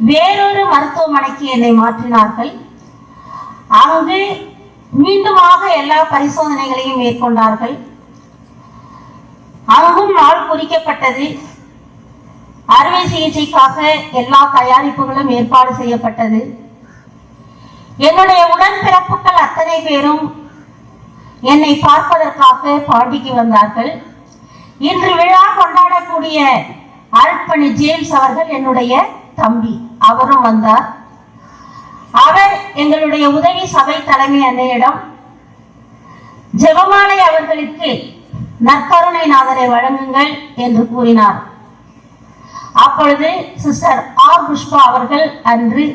வேறொரு மருத்துவமனைக்கு என்னை மாற்றினார்கள். அங்கு மீண்டுமாக எல்லா பரிசோதனைகளையும் மேற்கொண்டார்கள். அங்கும் நாள் குறிக்கப்பட்டது. அறுவை சிகிச்சைக்காக எல்லா தயாரிப்புகளும் ஏற்பாடு செய்யப்பட்டது. என்னுடைய உடன்பிறப்புகள் அத்தனை பேரும் என்னை பார்ப்பதற்காக பாண்டிக்கு வந்தார்கள். இன்று விழா கொண்டாடக்கூடிய அருட்பணி ஜேம்ஸ் அவர்கள் என்னுடைய தம்பி, அவரும் வந்தார். அவர் எங்களுடைய உதவி சபை தலைமை அன்னையிடம் ஜெபமாலை அவர்களுக்கு நற்கருணை நாதரை வழங்குங்கள் என்று கூறினார். அப்பொழுது சிஸ்டர் ஆர் புஷ்பா அவர்கள் அன்று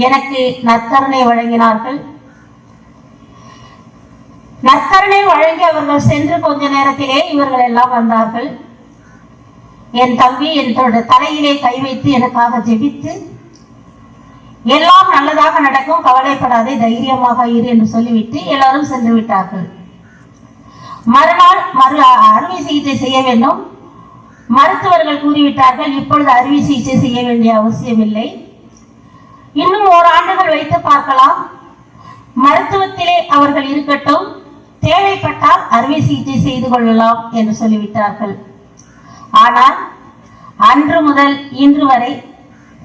எனக்கு நற்கருணை வழங்கினார்கள். நற்கருணை வழங்கி அவர்கள் சென்று கொஞ்ச நேரத்திலே இவர்கள் எல்லாம் வந்தார்கள். என் தம்பி என்னோட தலையிலே கை வைத்து எனக்காக ஜெபித்து எல்லாம் நல்லதாக நடக்கும், கவலைப்படாதே, தைரியமாக இரு என்று சொல்லிவிட்டு எல்லாரும் சென்று விட்டார்கள். மறுநாள் அறுவை சிகிச்சை செய்ய வேண்டும். மருத்துவர்கள் கூறிவிட்டார்கள், இப்பொழுது அறுவை சிகிச்சை செய்ய வேண்டிய அவசியம் இல்லை, இன்னும் 1 ஆண்டுகள் வைத்து பார்க்கலாம், மருத்துவத்திலே அவர்கள் இருக்கட்டும், தேவைப்பட்டால் அறுவை சிகிச்சை செய்து கொள்ளலாம் என்று சொல்லிவிட்டார்கள். ஆனால் அன்று முதல் இன்று வரை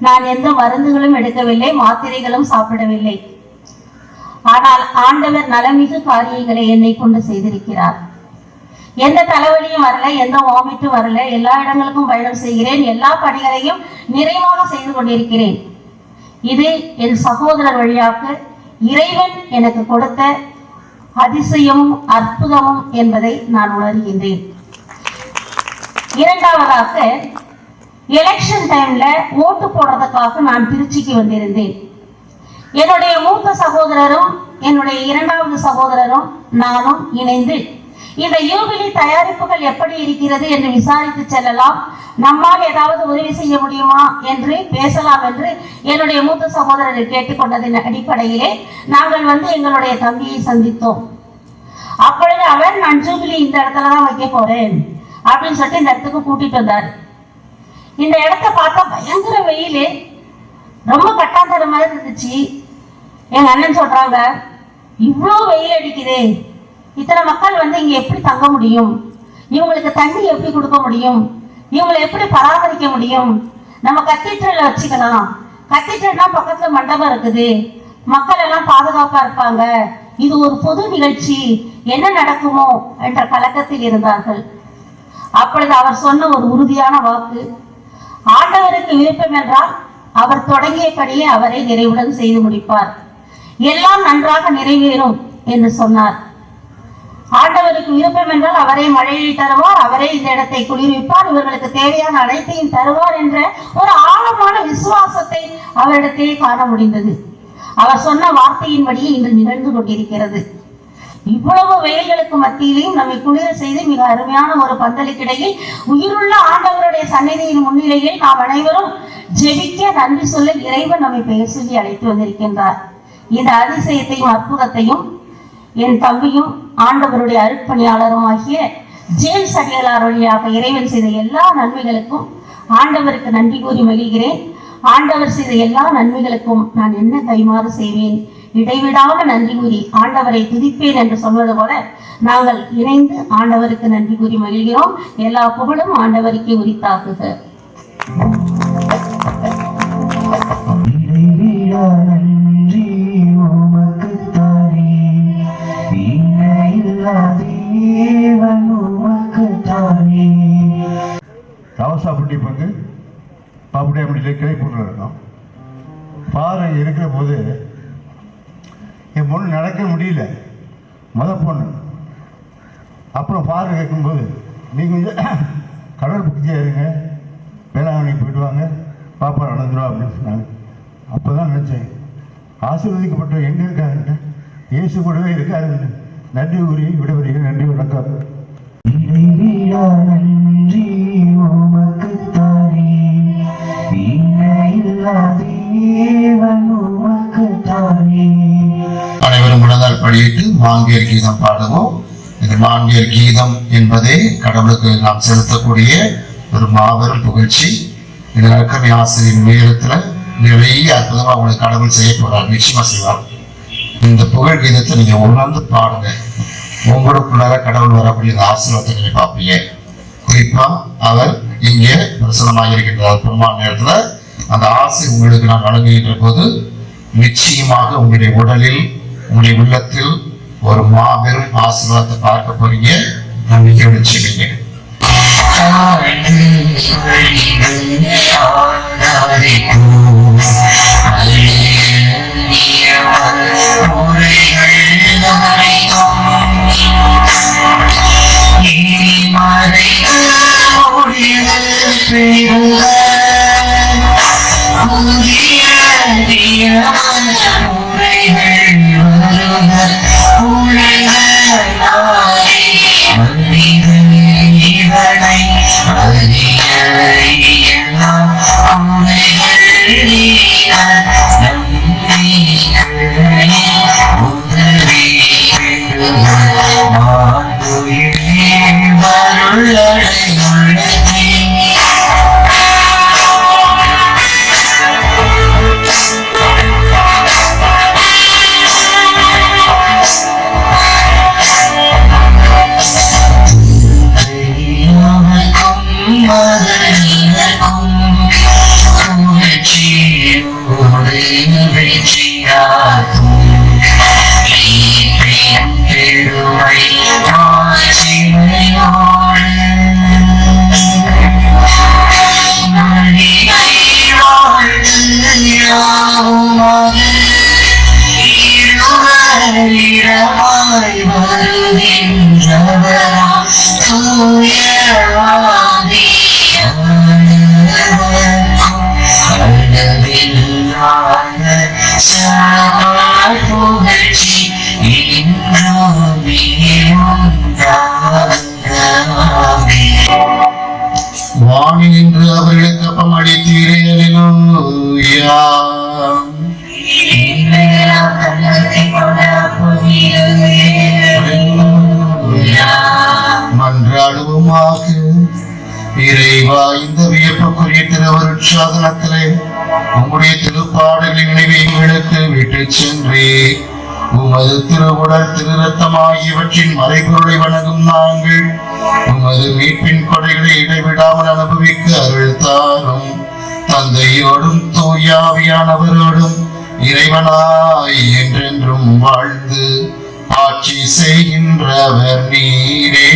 நான் எந்த மருந்துகளும் எடுக்கவில்லை, மாத்திரைகளும் சாப்பிடவில்லை. ஆனால் ஆண்டவர் நலமிகு காரியங்களை என்னை கொண்டு செய்திருக்கிறார். எந்த தலைவலியும் வரல, எந்த வாமிட்டும் வரல, எல்லா இடங்களுக்கும் பயணம் செய்கிறேன், எல்லா பணிகளையும் நிறைவாக செய்து கொண்டிருக்கிறேன். இது என் சகோதரர் வழியாக இறைவன் எனக்கு கொடுத்த அதிசயமும் அற்புதமும் என்பதை நான் உணர்கின்றேன். இரண்டாவதாக, எலெக்ஷன் டைம்ல ஓட்டு போடுறதுக்காக நான் திருச்சிக்கு வந்திருந்தேன். என்னுடைய மூத்த சகோதரரும் என்னுடைய 2வது சகோதரரும் நானும் இணைந்து இந்த யூபிலி தயாரிப்புகள் எப்படி இருக்கிறது என்று விசாரித்து செல்லலாம், நம்மால் ஏதாவது உதவி செய்ய முடியுமா என்று பேசலாம் என்று என்னுடைய மூத்த சகோதரரை கேட்டுக்கொண்டதின் அடிப்படையிலே நாங்கள் எங்களுடைய தம்பியை சந்தித்தோம். அப்பொழுது அவர், நான் ஜூபிலி இந்த இடத்துல தான் வைக்க போறேன் அப்படின்னு சொல்லிட்டு இந்த இடத்துக்கு கூட்டிட்டு வந்தார். இந்த இடத்த பார்த்தா பயங்கர வெயில், ரொம்ப கட்டாந்தர மாதிரி இருந்துச்சு. எங்க அண்ணன் சொல்றாங்க, இவ்வளோ வெயில் அடிக்குது, இத்தனை மக்கள் வந்து இங்க எப்படி தங்க முடியும், இவங்களுக்கு தண்ணி எப்படி கொடுக்க முடியும், இவங்களை எப்படி பராமரிக்க முடியும், நம்ம கத்தீட்ரல்ல வச்சுக்கலாம், கத்தீட்ரல்னா பக்கத்துல மண்டபம் இருக்குது, மக்கள் எல்லாம் பாதுகாப்பா இருப்பாங்க, இது ஒரு பொது நிகழ்ச்சி, என்ன நடக்குமோ என்ற கலக்கத்தில் இருந்தார்கள். அப்பொழுது அவர் சொன்ன ஒரு உறுதியான வாக்கு, ஆண்டவருக்கு விருப்பம் என்றால் அவர் தொடங்கியபடியே அவரை நிறைவுடன் செய்து முடிப்பார், எல்லாம் நன்றாக நிறைவேறும் என்று சொன்னார். ஆண்டவருக்கு விருப்பம் என்றால் அவரே மழையை தருவார், அவரே இந்த இடத்தை குளிர்விப்பார், இவர்களுக்கு தேவையான அனைத்தையும் தருவார் என்ற ஒரு ஆழமான விசுவாசத்தை அவரிடத்தே காண முடிந்தது. அவர் சொன்ன வார்த்தையின்படியே இன்று நிகழ்ந்து கொண்டிருக்கிறது. இவ்வளவு வெயில்களுக்கு மத்தியிலையும் நம்மை குளிர செய்து மிக அருமையான ஒரு பந்தலுக்கிடையில் உயிருள்ள ஆண்டவருடைய சந்நிதியின் முன்னிலையில் நாம் அனைவரும் ஜெபிக்க, நன்றி சொல்ல இறைவன் நம்மை பெயர் சொல்லி அழைத்து வந்திருக்கின்றார். இந்த அதிசயத்தையும் அற்புதத்தையும் என் தம்பியும் ஆண்டவருடைய அருட்பணியாளரும் ஆகிய ஜேம்ஸ் அடிகளார் வழியாக இறைவன் செய்த எல்லா நன்மைகளுக்கும் ஆண்டவருக்கு நன்றி கூறி மகிழ்கிறேன். ஆண்டவர் செய்த எல்லா நன்மைகளுக்கும் நான் என்ன கைமாறு செய்வேன், இடைவிடாம நன்றி கூறி ஆண்டவரை துதிப்பேன் என்று சொல்வது போல நாங்கள் இணைந்து ஆண்டவருக்கு நன்றி கூறி மகிழ்கிறோம். எல்லா புகழும் ஆண்டவருக்கே உரித்தாக்குக. நன்றி உமக்குத்தானே, இணையில்லா தேவன் உமக்குத்தானே. ராவசாப்பட்டி பங்கு பாப்புடையாமட்டியில் கிளைப்பூரில் இருக்கோம். பாறை இருக்கிற போது என் பொண்ணு நடக்க முடியல, பொண்ணு. அப்புறம் பாறை கேட்கும்போது நீங்கள் கொஞ்சம் கடல் பக்தியாக இருங்க, வேளாங்கண்ணி போயிட்டு வாங்க, பாப்பா நடந்துடும் அப்படின்னு சொன்னாங்க. அப்போ தான் நினச்சேன், ஆசீர்வதிக்கப்பட்ட எங்கே இருக்காங்க, இயேசு கூடவே இருக்காருன்னு. நன்றி கூறி விடுவீர்கள். நன்றி, வணக்கம். நன்றி உமக்குத்தானே, இணையில்லா தேவன் உமக்குத்தானே. அனைவரும் முழங்கால் படியிட்டு மாங்கியர் கீதம் பாடுவோம். இந்த மாங்கியர் கீதம் என்பதே கடவுளுக்கு நாம் செலுத்தக்கூடிய ஒரு மாபெரும் புகழ்ச்சி. இந்த நற்கருணை ஆசிரியர் உயரத்துல நிறைய அற்புதமா உங்களுக்கு கடவுள் செய்ய போறார், நிச்சயமா செய்வார். இந்த புகழ் கீதத்தை நீங்க உணர்ந்து பாடுங்க, உங்களுக்குள்ளார கடவுள் வரக்கூடிய இந்த ஆசீர்வாதத்தை நீங்க பார்ப்பீங்க. குறிப்பா அவர் இங்கே பிரசனமாக இருக்கின்ற அற்புதமான நேரத்துல அந்த ஆசை உங்களுக்கு நான் வழங்குகின்ற போது நிச்சயமாக உங்களுடைய உடலில், உங்களுடைய உள்ளத்தில் ஒரு மாபெரும் ஆசீர்வாதத்தை பார்க்க போறீங்க. நம்பிக்கையோடு செய்வீங்க. வாணி நின்று அவர்களுக்கு அப்பம் அளித்தீரே. அல்லேலூயா. மன்றாடுவோமாக. இறைவா, இந்த வியப்பு வாழ்வுக்குரிய திருவருட்சாதனத்திலே உம்முடைய திருப்பாடலின் நினைவை எங்களுக்கு விட்டு சென்றே உமது திருவுடல் திரு ரத்தம் ஆகியவற்றின் மறைபொருளை வணங்கும் நாங்கள் உமது மீட்பின் கொடைகளை இடைவிடாமல் அனுபவிக்க அருள் தாரும். தந்தையோடும் தூயாவியானவரோடும் இறைவனாய் என்றென்றும் வாழ்ந்து ஆட்சி செய்கின்றவர் நீரே.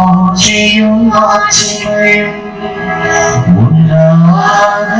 ஆட்சியும் உண்டாக